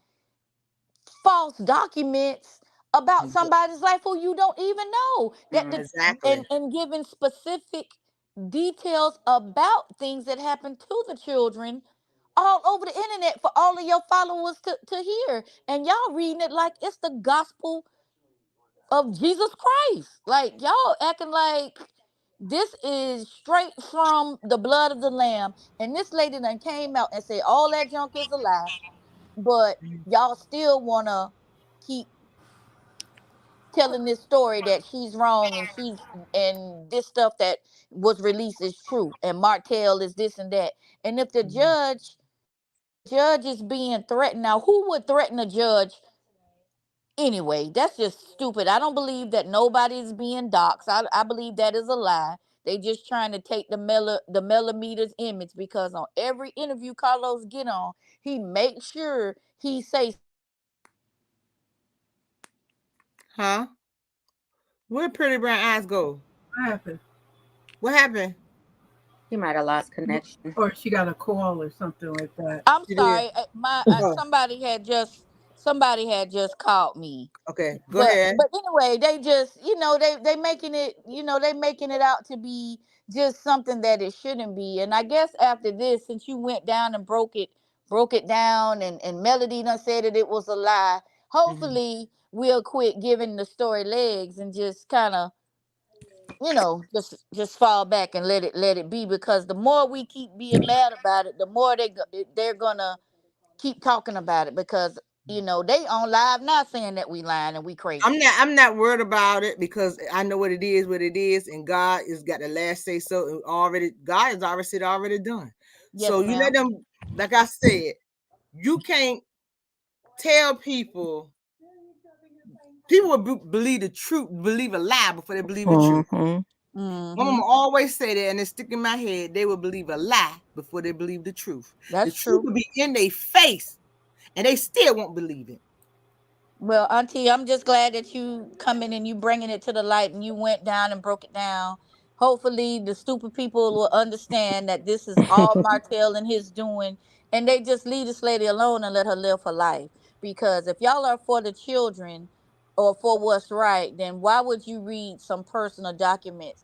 B: false documents about somebody's life who you don't even know, that the,
C: Mm-hmm.
A: Exactly.
B: and giving specific details about things that happened to the children all over the internet for all of your followers to hear, and y'all reading it like it's the gospel of Jesus Christ. Like y'all acting like this is straight from the blood of the lamb, and this lady done came out and said all that junk is a lie, but
A: Mhm.
B: y'all still wanna keep telling this story that she's wrong, and she's, and this stuff that was released is true, and Martell is this and that. And if the
A: Mhm.
B: judge is being threatened, now who would threaten a judge anyway? That's just stupid. I don't believe that nobody's being doxxed. I believe that is a lie. They just trying to take the millimeters image, because on every interview Carlos get on, he makes sure he say,
A: Huh? Where pretty brown eyes go?
E: What happened?
A: What happened?
D: He might have lost connection.
E: Or she got a call or something like that.
B: I'm
A: She did.
B: sorry, my
A: Oh,
B: somebody had just called me.
A: okay. Go
B: But
A: ahead.
B: anyway, they just, they making it, they making it out to be just something that it shouldn't be. And I guess after this, since you went down and broke it down, and Melody done said that it was a lie,
A: Mhm.
B: hopefully we'll quit giving the story legs and just kind of, just fall back and let it be, because the more we keep being mad about it, the more they're gonna keep talking about it, because they on live now saying that we lying and we crazy.
A: I'm not worried about it because I know what it is, and God has got the last say so, and already God has already said already done. So
B: Yes,
A: you let
B: ma'am.
A: them, like I said, you can't tell people will believe the truth, believe a lie before they believe the truth.
D: Mm-hmm.
A: My
B: Mm-hmm.
A: mama always say that, and it's stick in my head. They will believe a lie before they believe the truth. The
B: That's
A: truth
B: true.
A: will be in their face, and they still won't believe it.
B: Well, Auntie, I'm just glad that you coming and you bringing it to the light, and you went down and broke it down. Hopefully, the stupid people will understand that this is all Martell and his doing, and they just leave this lady alone and let her live her life. Because if y'all are for the children or for what's right, then why would you read some personal documents?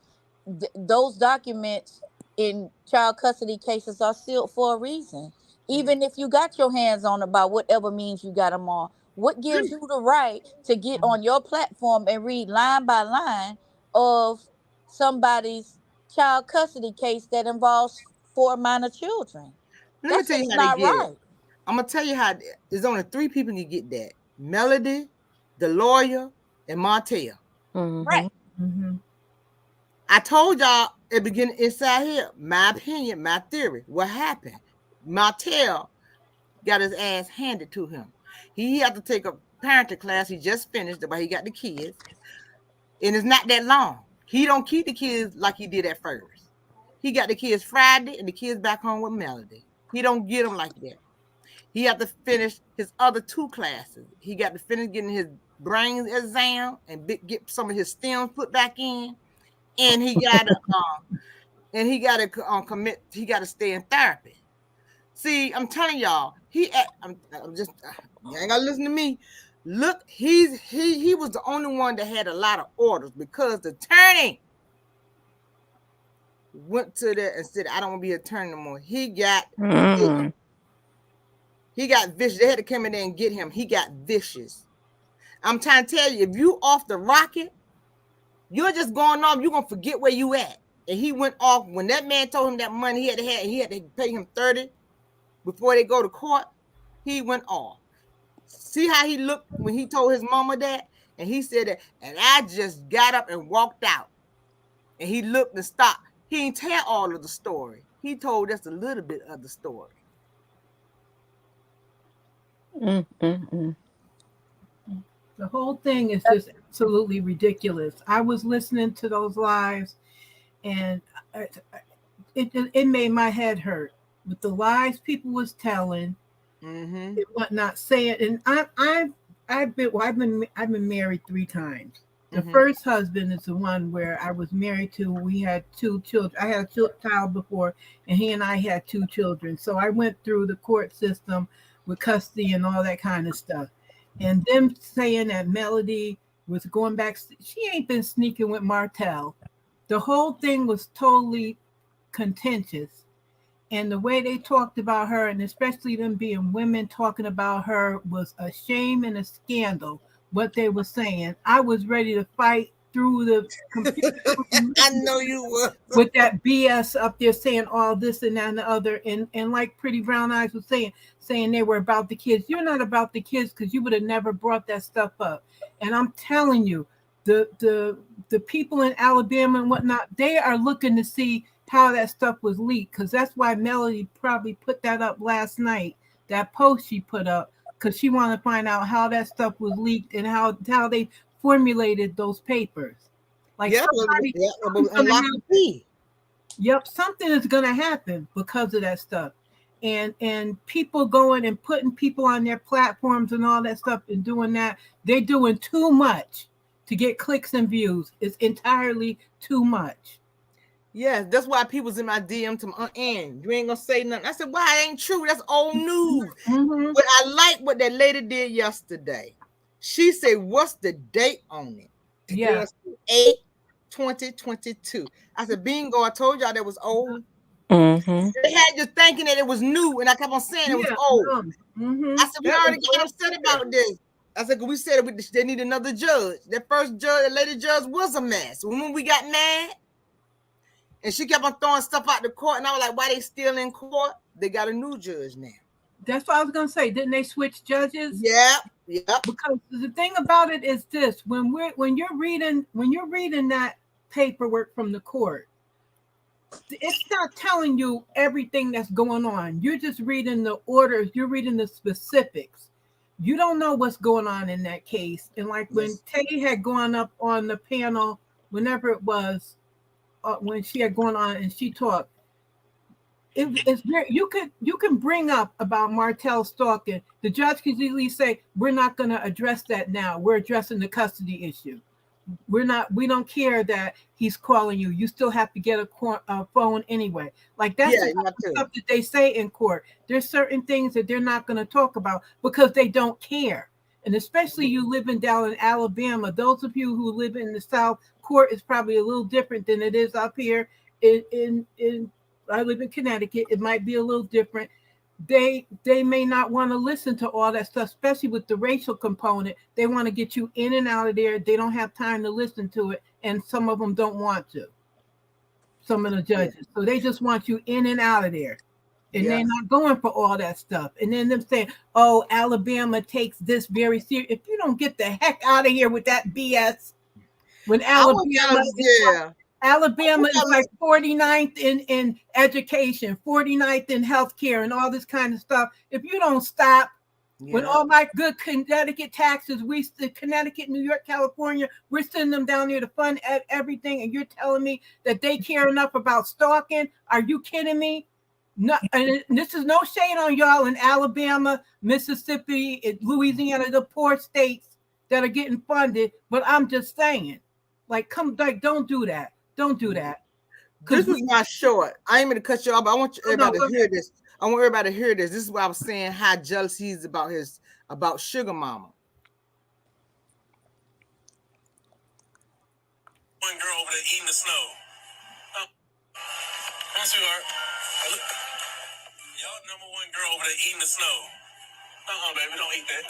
B: Those documents in child custody cases are sealed for a reason. Even if you got your hands on it by whatever means you got them on, what gives you the right to get on your platform and read line by line of somebody's child custody case that involves four minor children?
A: Let me
B: That's
A: tell you
B: just
A: how they
B: not
A: get it.
B: right.
A: I'm gonna tell you how there's only three people can get that: Melody, the lawyer, and Montel.
D: Mm-hmm.
B: Right.
E: Mm-hmm.
A: I told y'all at the beginning inside here, my opinion, my theory. What happened? Montel got his ass handed to him. He had to take a parenting class. He just finished, but he got the kids. And it's not that long. He don't keep the kids like he did at first. He got the kids Friday and the kids back home with Melody. He don't get them like that. He had to finish his other 2 classes. He got to finish getting his brains exam and get some of his stems put back in. And he got to commit. He got to stay in therapy. See, I'm telling y'all, I'm just you ain't gotta listen to me. Look, he was the only one that had a lot of orders because the attorney went to there and said, "I don't want to be an attorney no more." He got vicious. They had to come in there and get him. He got vicious. I'm trying to tell you, if you off the rocket, you're just going off. You're gonna forget where you at. And he went off when that man told him that money he had to pay him 30 before they go to court. He went off. See how he looked when he told his mama that? And he said that, and I just got up and walked out. And he looked and stopped. He didn't tell all of the story. He told us a little bit of the story.
E: The whole thing is just absolutely ridiculous. I was listening to those lives, and it made my head hurt with the lies people was telling and whatnot, saying. And I've been married 3 times. The first husband is the one where I was married to. We had 2 children. I had a child before, and he and I had 2 children. So I went through the court system with custody and all that kind of stuff. And them saying that Melody was going back, she ain't been sneaking with Martell. The whole thing was totally contentious. And the way they talked about her, and especially them being women talking about her, was a shame and a scandal, what they were saying. I was ready to fight through the computer.
A: I know you were.
E: With that BS up there saying all this and that and the other. And like Pretty Brown Eyes was saying they were about the kids. You're not about the kids because you would have never brought that stuff up. And I'm telling you, the people in Alabama and whatnot, they are looking to see how that stuff was leaked, because that's why Melody probably put that up last night, that post she put up, because she wanted to find out how that stuff was leaked and how they formulated those papers. Like something is going to happen because of that stuff. And people going and putting people on their platforms and all that stuff and doing that, they're doing too much to get clicks and views. It's entirely too much.
A: Yeah, that's why people's in my DM to my Ann. You ain't gonna say nothing. I said, "Why? It ain't true. That's old news." But I like what that lady did yesterday. She said, "What's the date on it?"
E: Yeah,
A: 8/2022. I said, "Bingo! I told y'all that was old." They had you thinking that it was new, and I kept on saying it was old. I said, "We already got upset about this." I said, "We said they need another judge. That first judge, the lady judge, was a mess. When we got mad." And she kept on throwing stuff out the court. And I was like, why they still in court? They got a new judge now.
E: That's what I was going to say. Didn't they switch judges?
A: Yeah.
E: Because the thing about it is this. When you're reading that paperwork from the court, it's not telling you everything that's going on. You're just reading the orders. You're reading the specifics. You don't know what's going on in that case. And like when Tay had gone up on the panel, whenever it was, when she had gone on and she talked, it's very, you can bring up about Martell stalking. The judge could easily say, "We're not going to address that now. We're addressing the custody issue. We don't care that he's calling you. You still have to get a phone anyway." Like that's the stuff that they say in court. There's certain things that they're not going to talk about because they don't care. And especially you living down in Alabama, those of you who live in the South, court is probably a little different than it is up here. In I live in Connecticut, it might be a little different. They may not want to listen to all that stuff, especially with the racial component. They want to get you in and out of there. They don't have time to listen to it, and some of them don't want to. Some of the judges, so they just want you in and out of there. And they're not going for all that stuff. And then them saying, "Oh, Alabama takes this very serious." If you don't get the heck out of here with that BS, when Alabama is like 49th in education, 49th in healthcare, and all this kind of stuff. If you don't stop, With
A: Yeah.
E: all my good Connecticut taxes, Connecticut, New York, California, we're sending them down there to fund everything, and you're telling me that they care enough about stalking? Are you kidding me? No, and this is no shade on y'all in Alabama, Mississippi, Louisiana, the poor states that are getting funded. But I'm just saying, don't do that. Don't do that.
A: This
E: Because
A: was my short. I ain't going to cut you off, but I want
E: no,
A: everybody to hear this. I want everybody to hear this. This is what I was saying. How jealous he is about Sugar Mama.
B: One girl over there eating the snow. Come on, sweetheart. Y'all number one girl over there eating the snow. Baby, don't eat that.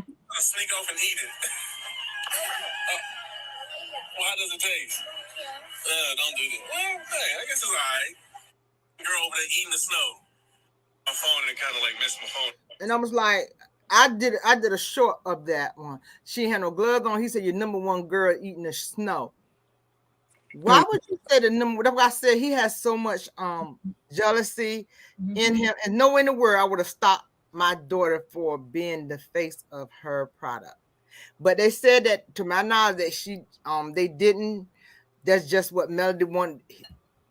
B: I'll sneak off and eat it. Well, how does it taste? Don't do that. Well, hey, I guess it's all right. Girl over there eating the snow. My phone and it kind of like messed my phone.
A: And I was like, I did a short of that one. She had no gloves on. He said, "Your number one girl eating the snow." Why would you say the number? That's why I said he has so much jealousy in him, and no way in the world I would have stopped my daughter for being the face of her product. But they said that, to my knowledge, that they didn't. That's just what Melody wanted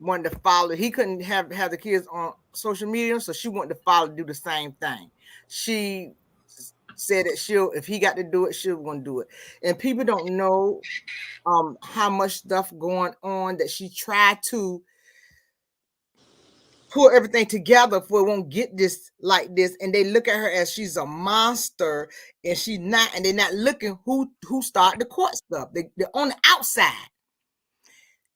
A: to follow. He couldn't have the kids on social media, so she wanted to follow, do the same thing. She said that if he got to do it, she was going to do it. And people don't know how much stuff going on that she tried to pull everything together for it won't get this like this. And they look at her as she's a monster, and she's not. And they're not looking who started the court stuff. They're on the outside.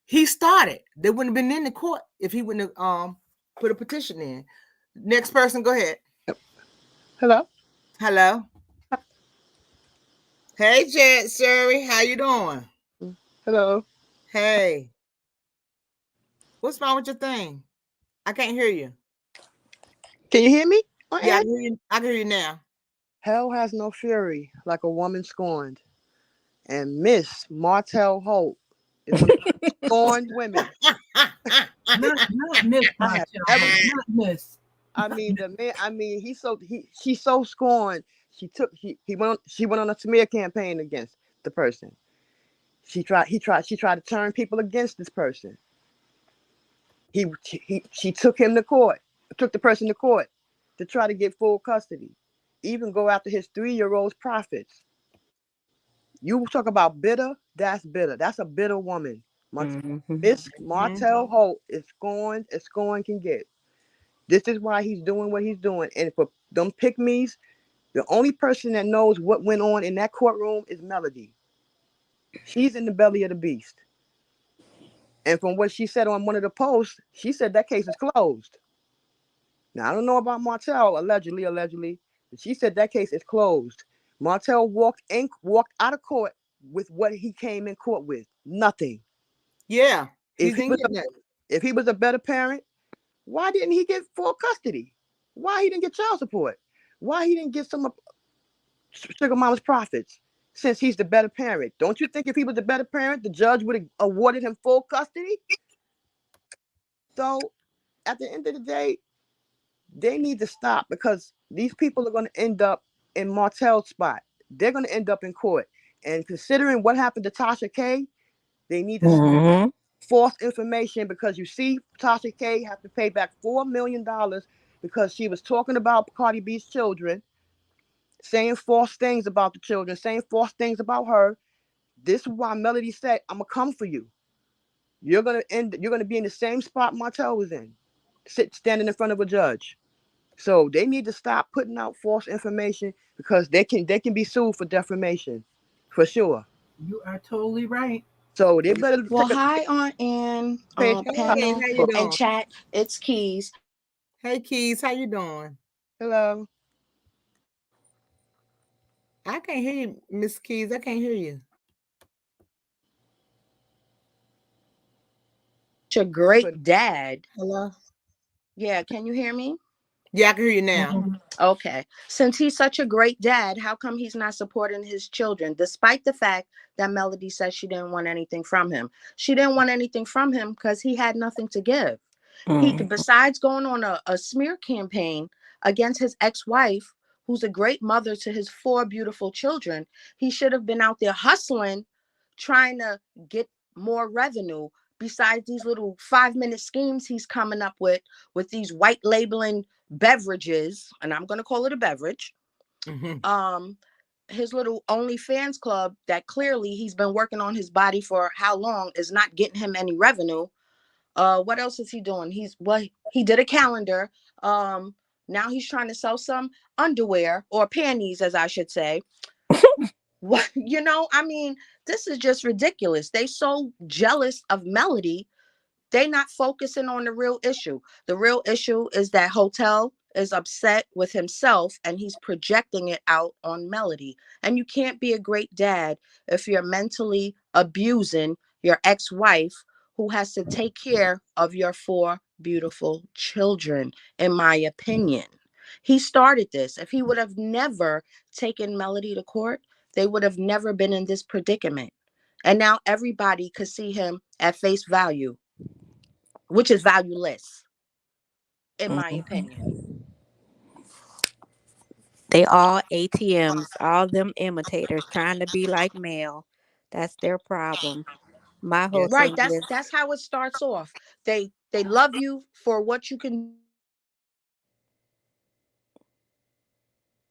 A: He started. They wouldn't have been in the court if he wouldn't have put a petition in. Next person, go ahead.
F: Hello.
A: Hello. Hey, Shari, how you doing?
F: Hello.
A: Hey. What's wrong with your thing? I can't hear you.
F: Can you hear me?
A: Yeah, I can hear you now.
F: Hell has no fury like a woman scorned. And Miss Martell Holt is one of the scorned women.
E: not Miss Martell, not Miss.
F: I mean, the man. I mean, she's so scorned. She went on a smear campaign against the person. She tried to turn people against this person. She took the person to court to try to get full custody. Even go after his 3-year-old's profits. You talk about bitter, that's bitter. That's a bitter woman. Miss Martell Holt is scorned as scorn can get. This is why he's doing what he's doing. And for them pick-me's, the only person that knows what went on in that courtroom is Melody. She's in the belly of the beast. And from what she said on one of the posts, she said that case is closed. Now, I don't know about Martell, allegedly, but she said that case is closed. Martell walked out of court with what he came in court with. Nothing.
A: Yeah.
F: If he was a better parent, why didn't he get full custody? Why he didn't get child support? Why he didn't get some of Sugar Mama's profits? Since he's the better parent. Don't you think if he was the better parent, the judge would have awarded him full custody? So at the end of the day, they need to stop, because these people are going to end up in Martell's spot. They're going to end up in court. And considering what happened to Tasha K, they need to stop false information, because you see Tasha K have to pay back $4 million because she was talking about Cardi B's children, saying false things about the children, saying false things about her. This is why Melody said, I'm going to come for you. You're going to be in the same spot Martell was in, standing in front of a judge. So they need to stop putting out false information, because they can be sued for defamation, for sure.
E: You are totally right.
F: So they better.
G: Well, hi, Aunt Ann, panel, and chat. It's Keys.
A: Hey, Keys, how you doing?
F: Hello.
A: I can't hear you, Miss Keys. I can't hear you.
G: Such a great dad.
A: Hello.
G: Yeah, can you hear me?
A: Yeah, I can hear you now.
G: Okay. Since he's such a great dad, how come he's not supporting his children, despite the fact that Melody says she didn't want anything from him? She didn't want anything from him because he had nothing to give. He, besides going on a smear campaign against his ex-wife, who's a great mother to his 4 beautiful children. He should have been out there hustling, trying to get more revenue besides these little 5-minute schemes he's coming up with these white labeling beverages, and I'm going to call it a beverage.
A: Mhm.
G: um his little OnlyFans club that clearly he's been working on his body for how long is not getting him any revenue. What else is he doing? He did a calendar. um Now he's trying to sell some underwear, or panties as I should say. What, I mean, this is just ridiculous. They so jealous of Melody, they not focusing on the real issue. The real issue is that Hotel is upset with himself and he's projecting it out on Melody. And you can't be a great dad if you're mentally abusing your ex-wife, who has to take care of your 4 beautiful children, in my opinion. He started this. If he would have never taken Melody to court, they would have never been in this predicament. And now everybody could see him at face value, which is valueless, in my
D: Mhm.
G: opinion.
D: They all ATMs, all them imitators trying to be like Mel. That's their problem. My whole
A: Yes.
G: Right.
D: thing
G: That's
D: is,
G: that's how it starts off. They love you for what you can do for them, and then they try to use you to get what they want.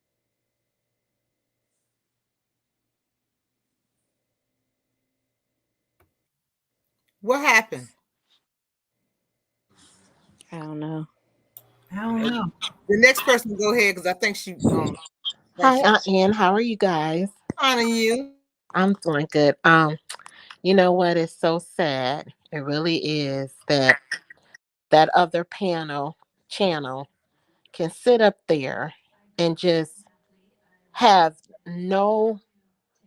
G: And that's what they're doing with Melody. They want Melody to be used to get what they want.
A: What happened?
D: I don't know.
E: I don't know.
A: The next person, go ahead, because I think she got
B: Hi,
A: something
B: Aunt Ann. How are you guys?
A: on you.
B: I'm doing good. You know what is so sad? It really is that that other panel channel can sit up there and just have no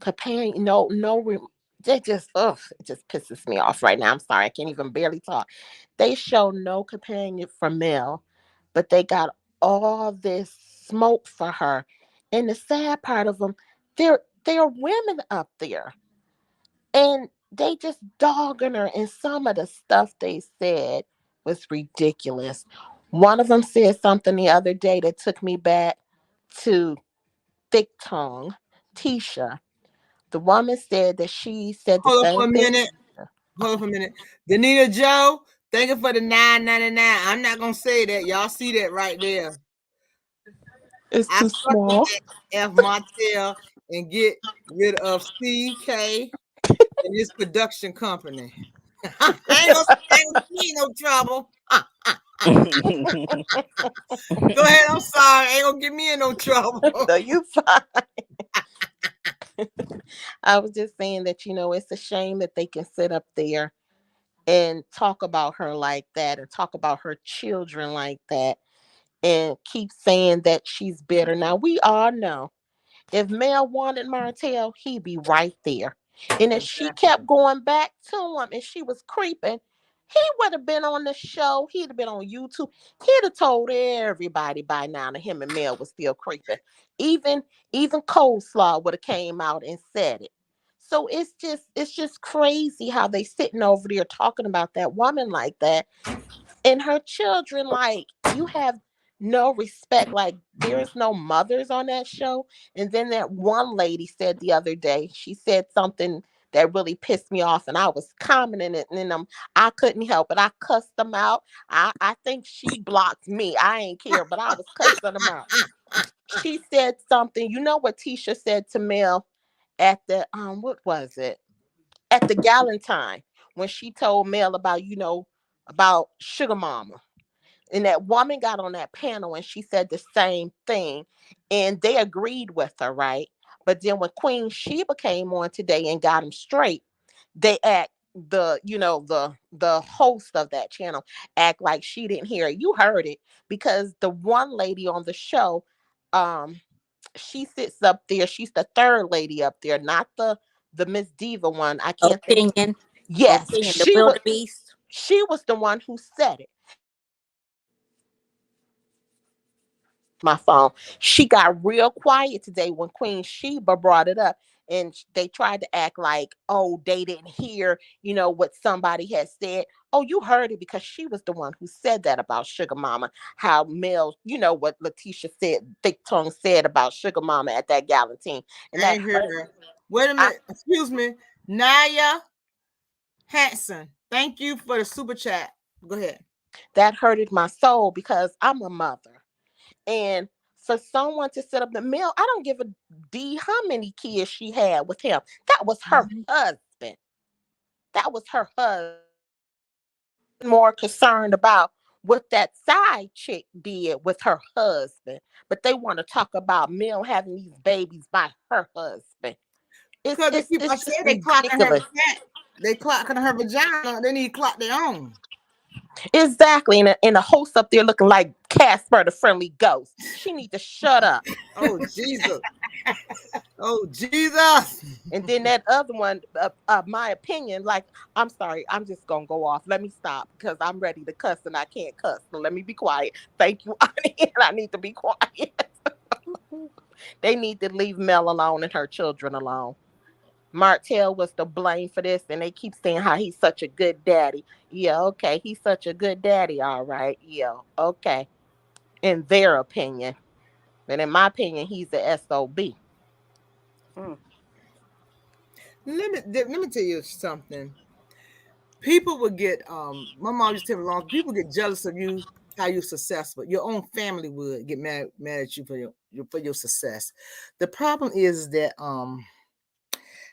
B: companion, they just, ugh, it just pisses me off right now. I'm sorry, I can't even barely talk. They show no companion for Mel, but they got all this smoke for her. And the sad part of them, there are women up there, and they just dogging her. And some of the stuff they said was ridiculous. One of them said something the other day that took me back to Thick Tongue Tisha. The woman said that she said the
A: Hold up for
B: same
A: a
B: thing.
A: minute. Hold up for a minute. Danita Joe, thank you for the $9.99. I'm not gonna say that. Y'all see that right there.
B: It's
A: I
B: too
A: fuck with
B: small.
A: that F Montel and get rid of CK and his production company. I ain't gonna see no trouble. Go ahead. I'm sorry. Ain't gonna get me in no trouble.
B: No, you fine. I was just saying that, it's a shame that they can sit up there and talk about her like that and talk about her children like that and keep saying that she's bitter. Now, we all know if Mel wanted Martell, he'd be right there. And if she kept going back to him and she was creeping, he would have been on the show. He'd have been on YouTube. He'd have told everybody by now that him and Mel was still creeping. Even even Coleslaw would have came out and said it. So it's just crazy how they sitting over there talking about that woman like that and her children. Like, you have no respect. Like, there is no mothers on that show. And then that one lady said the other day, she said something that really pissed me off, and I was commenting it, and then I couldn't help it. I cussed them out. I think she blocked me. I ain't care, but I was cussing them out. She said something. You know what Tisha said to Mel at the what was it, at the Galentine, when she told Mel about, about Sugar Mama. And that woman got on that panel and she said the same thing. And they agreed with her, right? But then when Queen Sheba came on today and got them straight, they act the host of that channel act like she didn't hear it. You heard it, because the one lady on the show, um, she sits up there. She's the third lady up there, not the Miss Diva one. I can't think.
D: Opinion,
B: Yes,
D: opinion, the
B: she was.
D: wildebeest.
B: She was the one who said it. My phone. She got real quiet today when Queen Sheba brought it up. and they tried to act like, oh, they didn't hear, what somebody had said. Oh, you heard it because she was the one who said that about Sugar Mama. How Mel, what Letitia said, Thick Tongue said about Sugar Mama at that Galantine, and
A: I
B: that
A: ain't heard
B: hurt.
A: her. Wait a
B: I
A: minute. Excuse me. Naya Hanson. Thank you for the super chat. Go ahead.
B: that hurted my soul because I'm a mother, and for someone to set up the Mel, I don't give a d how many kids she had with him. That was her
A: Mhm.
B: husband. That was her husband. More concerned about what that side chick did with her husband, but they want to talk about Mel having these babies by her husband. It's
A: Because they
B: it's
A: keep, I
B: it's
A: said
B: just
A: they clocking her
B: ridiculous.
A: fat. They clocking her vagina. They need to clock their own.
B: Exactly, and a host up there looking like Casper the Friendly Ghost. She need to shut up.
A: Oh, Jesus. Oh, Jesus.
B: And then that other one, my opinion, like, I'm sorry, I'm just gonna go off. Let me stop because I'm ready to cuss and I can't cuss. So let me be quiet. Thank you, Ani, and I need to be quiet. They need to leave Mel alone and her children alone. Martell was to blame for this, and they keep saying how he's such a good daddy. Yeah, okay, he's such a good daddy, all right. Yeah, okay. In their opinion, but in my opinion, he's the SOB.
C: Mm.
A: Let me tell you something. People would get my mom used to tell me long people get jealous of you how you're successful. Your own family would get mad at you for your success. The problem is that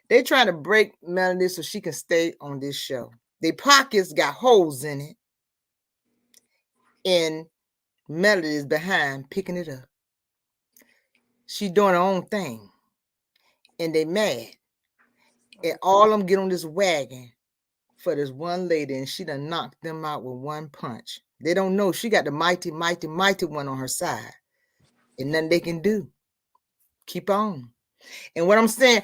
A: they trying to break Melody so she can stay on this show. Their pockets got holes in it, and Melody is behind picking it up. She doing her own thing, and they mad. And all of them get on this wagon for this one lady, and she done knocked them out with one punch. They don't know she got the mighty, mighty, mighty one on her side, and nothing they can do. Keep on. And what I'm saying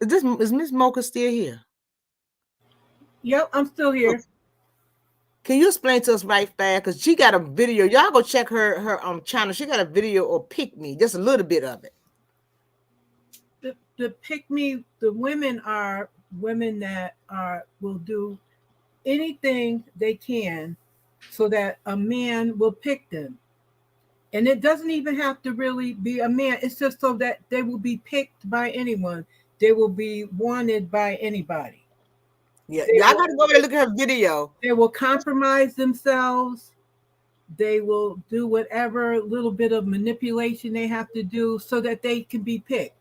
A: is Miss Mocha still here?
E: Yep, I'm still here.
A: Can you explain to us right fast? Because she got a video. Y'all go check her channel. She got a video or pick me, just a little bit of it.
E: The pick me, the women are women that are will do anything they can so that a man will pick them. And it doesn't even have to really be a man. It's just so that they will be picked by anyone. They will be wanted by anybody.
A: Yeah,
E: They
A: y'all
E: will,
A: got to go over and look at her video.
E: they will compromise themselves. They will do whatever little bit of manipulation they have to do so that they can be picked.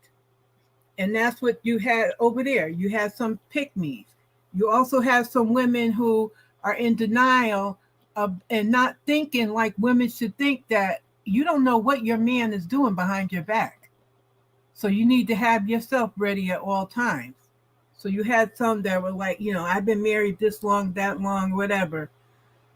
E: And that's what you had over there. You had some pick me's. You also have some women who are in denial of and not thinking like women should think, that you don't know what your man is doing behind your back. So you need to have yourself ready at all times. So you had some that were like, I've been married this long, that long, whatever.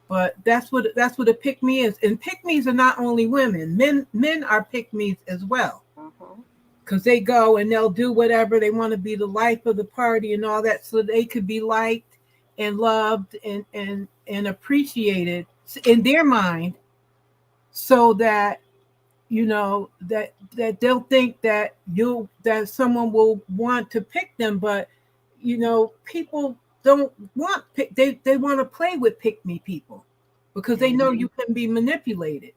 E: But that's what a pick me is. And pick me's are not only women. Men are pick me's as well.
C: Mm-hmm.
E: Because they go and they'll do whatever they want to be, the life of the party and all that, so they could be liked and loved and appreciated in their mind, so that that they'll think that someone will want to pick them. But people don't want pick, they want to play with pick me people because they know
A: Mhm.
E: you can be manipulated.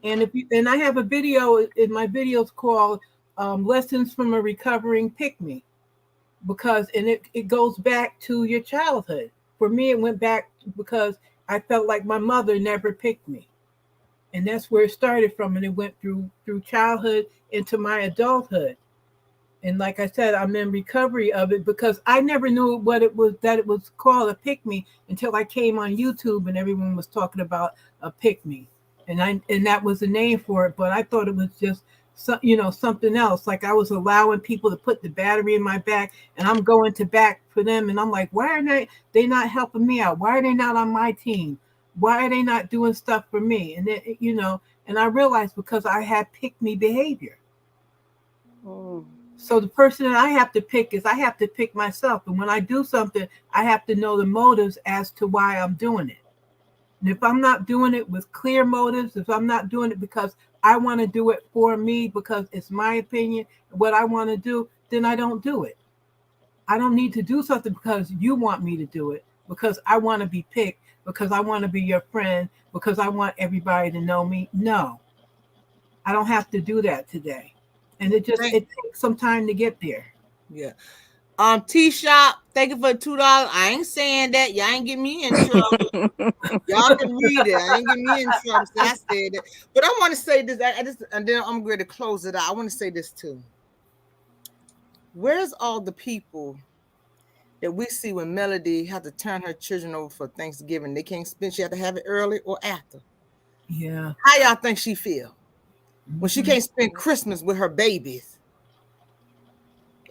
E: And if you and I have a video in my videos called Lessons from a Recovering Pick Me, because it goes back to your childhood. For me, it went back because I felt like my mother never picked me. And that's where it started from, and it went through childhood into my adulthood. And like I said, I'm in recovery of it because I never knew what it was, that it was called a pick me, until I came on YouTube and everyone was talking about a pick me, and that was the name for it. But I thought it was just something else. Like I was allowing people to put the battery in my back, and I'm going to back for them, and I'm like, why are they not helping me out? Why are they not on my team? Why are they not doing stuff for me? And then and I realized because I had pick me behavior.
C: Mm.
E: So the person that I have to pick is I have to pick myself. And when I do something, I have to know the motives as to why I'm doing it. And if I'm not doing it with clear motives, if I'm not doing it because I want to do it for me because it's my opinion, what I want to do, then I don't do it. I don't need to do something because you want me to do it, because I want to be picked, because I want to be your friend, because I want everybody to know me. No, I don't have to do that today. And
A: Thank,
E: it takes some time to get there.
A: yeah. T Shop, thank you for $2. I ain't saying that. Y'all ain't get me in trouble. Y'all can read it. I ain't get me in trouble. So I said that. But I want to say this. I just, and then I'm going to close it out. I want to say this too. Where's all the people that we see when Melody had to turn her children over for Thanksgiving? They can't spend. She had to have it early or after.
E: Yeah.
A: How y'all think she feel when she
E: Mhm.
A: can't spend Christmas with her babies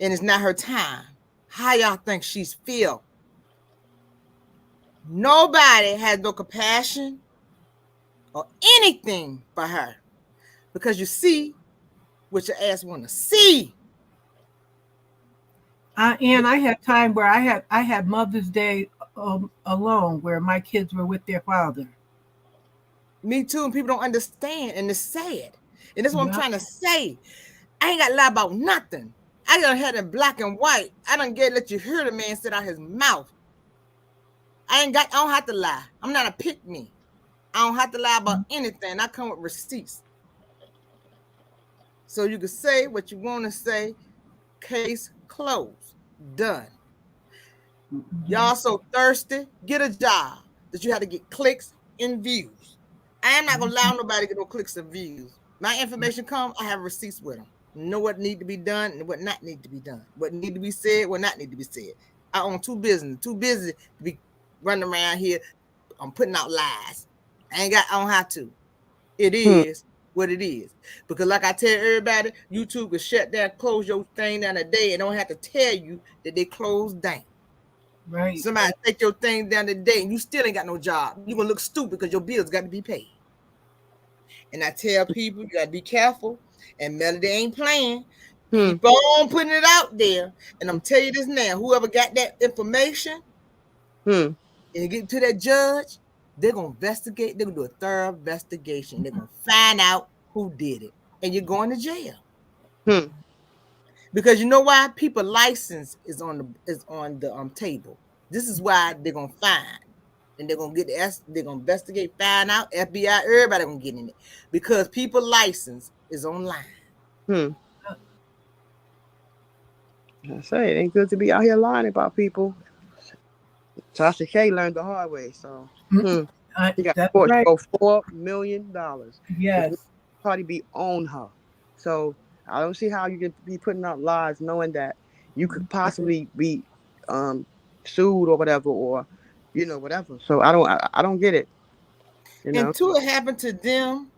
A: and it's not her time? How y'all think she's feel? Nobody has no compassion or anything for her because you see what your ass want to see.
E: And I had time where I had Mother's Day alone, where my kids were with their father.
A: Me too, and people don't understand, and it's sad. And that's what I'm
E: Yeah.
A: trying to say. I ain't got to lie about nothing. I done had it black and white. I done get let you hear the man sit out his mouth. I don't have to lie. I'm not a pick me. I don't have to lie about anything. I come with receipts. So you can say what you want to say. Case closed. Done.
E: Mhm.
A: Y'all so thirsty. Get a job that you have to get clicks and views. I am not gonna allow nobody to get no clicks and views. My information come, I have receipts with them. Know what need to be done and what not need to be done. What need to be said, what not need to be said. I own two business, too busy to be running around here. I'm putting out lies. I don't have to. It
F: Hmm.
A: is what it is. Because like I tell everybody, YouTube can shut down, close your thing down a day and don't have to tell you that they closed down.
E: Right.
A: Somebody take your thing down today and you still ain't got no job. You're gonna look stupid because your bills got to be paid. And I tell people you gotta be careful. And Melody ain't playing.
F: Hmm.
A: Keep on putting it out there. And I'm telling you this now: whoever got that information
F: Hmm.
A: and get to that judge, they're gonna investigate. They're gonna do a thorough investigation. They're gonna find out who did it, and you're going to jail.
F: Hmm.
A: Because you know why? People license is on the table. This is why they're gonna find. And they're gonna get they're gonna investigate, find out, FBI, everybody gonna get in it. Because people license is online.
F: Hmm. I say it ain't good to be out here lying about people. Tasha K learned the hard way, so she got
E: That's
F: forced to
E: right.
F: go $4 million because
E: Yes.
F: Cardi B owned her. So I don't see how you can be putting out lies knowing that you could possibly be um sued or whatever, or whatever. So I don't get it. You know.
A: Until it happened to them,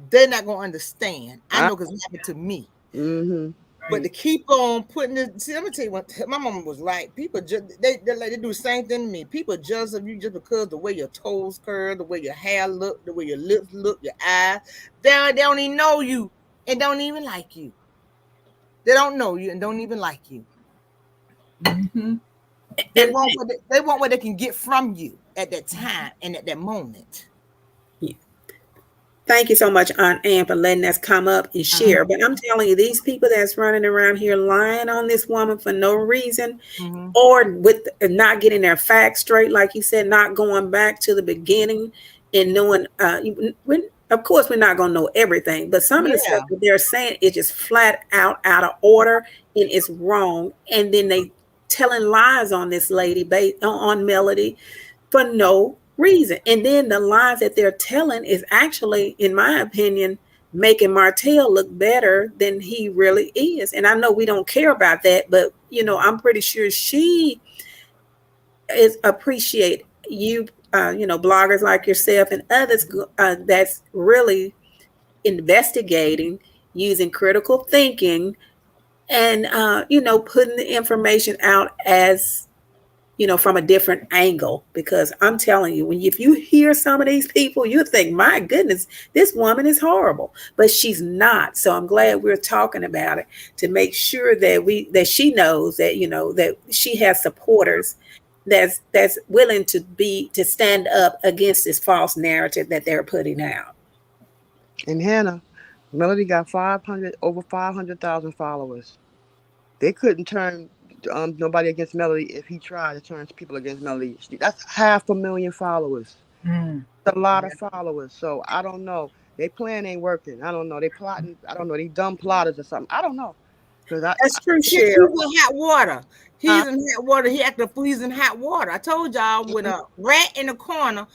A: they're not gonna understand. I
F: I,
A: know because it happened to me.
F: mm-hmm.
A: But to
E: Right.
A: keep on putting it, see, let me tell you what my mama was like. People just they do the same thing to me. People judge of you just because the way your toes curl, the way your hair look, the way your lips look, your eyes. They don't even know you and don't even like you. They don't know you and don't even like you.
E: Hmm.
A: They
C: And
A: want they want what they can get from you at that time and at that moment.
C: thank you so much, Aunt Ann, for letting us come up and share. But I'm telling you, these people that's running around here lying on this woman for no reason,
A: Mm-hmm.
C: or with not getting their facts straight, like you said, not going back to the beginning and knowing, of course, we're not going to know everything, but some of the
A: Yeah.
C: stuff that they're saying is just flat out of order and it's wrong. And then they telling lies on this lady, on Melody, for no reason. And then the lies that they're telling is actually, in my opinion, making Martell look better than he really is. And I know we don't care about that, but I'm pretty sure she is appreciate you, bloggers like yourself and others that's really investigating, using critical thinking, and putting the information out as from a different angle. Because I'm telling you, if you hear some of these people, you think, my goodness, this woman is horrible, but she's not. So I'm glad we're talking about it to make sure that she knows that that she has supporters that's willing to stand up against this false narrative that they're putting out.
F: And Hannah, Melody got 500 over 500,000 followers. They couldn't turn nobody against Melody if he tried to turn people against Melody. That's 500,000 followers.
E: Mm.
F: That's a lot of followers. So I don't know. They plan ain't working. I don't know. They plotting. I don't know. They dumb plotters or something. I don't know. Because
C: That's true,
A: He's
C: Cheryl.
A: in hot water.
F: I
A: He's in hot water. He acted a fool. He's in hot water. I told y'all with a rat in the corner,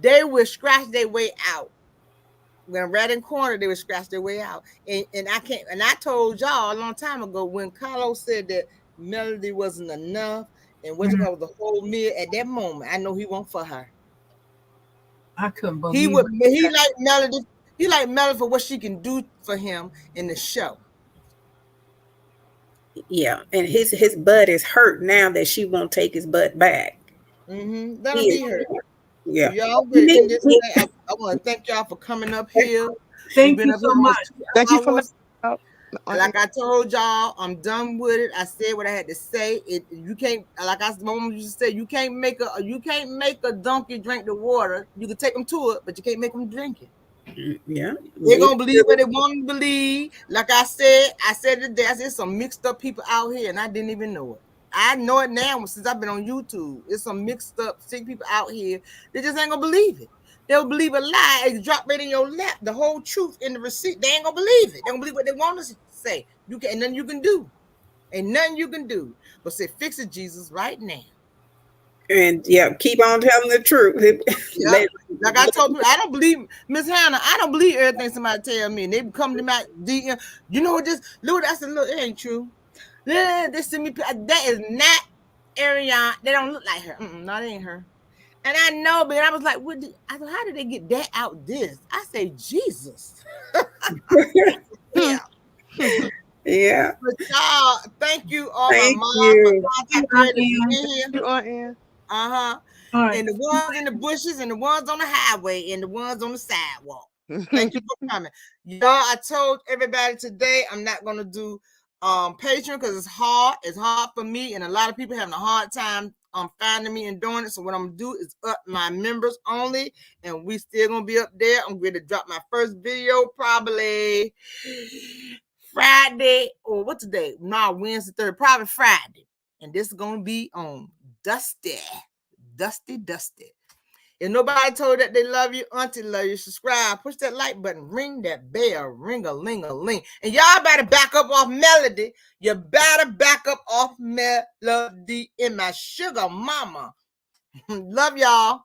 A: they will scratch their way out. When a rat in the corner, they would scratch their way out. And I can't. And I told y'all a long time ago when Carlos said that Melody wasn't enough and what you
E: Mhm.
A: call the whole meal. At that moment, I know he won't for her.
E: I couldn't
A: He
E: believe
A: would.
E: what
A: He
E: you said.
A: like Melody. He like Melody for what she can do for him in the show.
C: Yeah, and his butt is hurt now that she won't take his butt back. He
A: That'll
C: is,
A: be her. So
C: yeah.
A: y'all
C: He
A: ready to
C: need,
A: end this
C: he,
A: thing? I want to thank y'all for coming up here. We've
E: Thank
A: been
E: you
A: up
E: so
A: here
E: much.
A: almost
F: thank
A: 2
F: you for letting
A: hours.
F: me out.
A: Like I told y'all, I'm done with it. I said what I had to say. You can't, like my mom used to say, you can't make a donkey drink the water. You can take them to it, but you can't make them drink it.
C: yeah.
A: They're gonna believe what they want to believe. Like I said today, I said some mixed up people out here, and I didn't even know it. I know it now since I've been on YouTube. It's some mixed up sick people out here. They just ain't gonna believe it. They'll believe a lie. It drop right in your lap. The whole truth in the receipt. They ain't gonna believe it. They gonna believe what they want to say. You can, and nothing you can do. Ain't nothing you can do. But say, fix it, Jesus, right now.
C: And yeah, keep on telling the truth.
A: Yeah. Like I told people, I don't believe Miss Hannah. I don't believe everything somebody tell me. And they come to my DM. You know what? Look, I said, look, it ain't true. They send me. That is not Ariana. They don't look like her. No, it ain't her. And I know, but I was like, I said, how did they get that out? This? I say, Jesus. Yeah.
C: Yeah.
A: But y'all, thank you, all my
C: Thank
A: mom, my
C: you.
A: contact girl that's
E: Ann.
A: in here.
F: You on air.
A: Uh-huh.
E: All right.
A: And the ones in the bushes and the ones on the highway and the ones on the sidewalk. Thank you for coming. Y'all, I told everybody today I'm not gonna do Patreon because it's hard. It's hard for me, and a lot of people having a hard time finding me and doing it. So what I'm gonna do is up my members only, and we still gonna be up there. I'm going to drop my first video probably Friday or what's today? No, Wednesday, Thursday, probably Friday. And this is gonna be on Dusty. If nobody told that they love you, auntie love you, subscribe, push that like button, ring that bell, ring-a-ling-a-ling. And y'all better back up off Melody. You better back up off Melody in my sugar mama. Love y'all.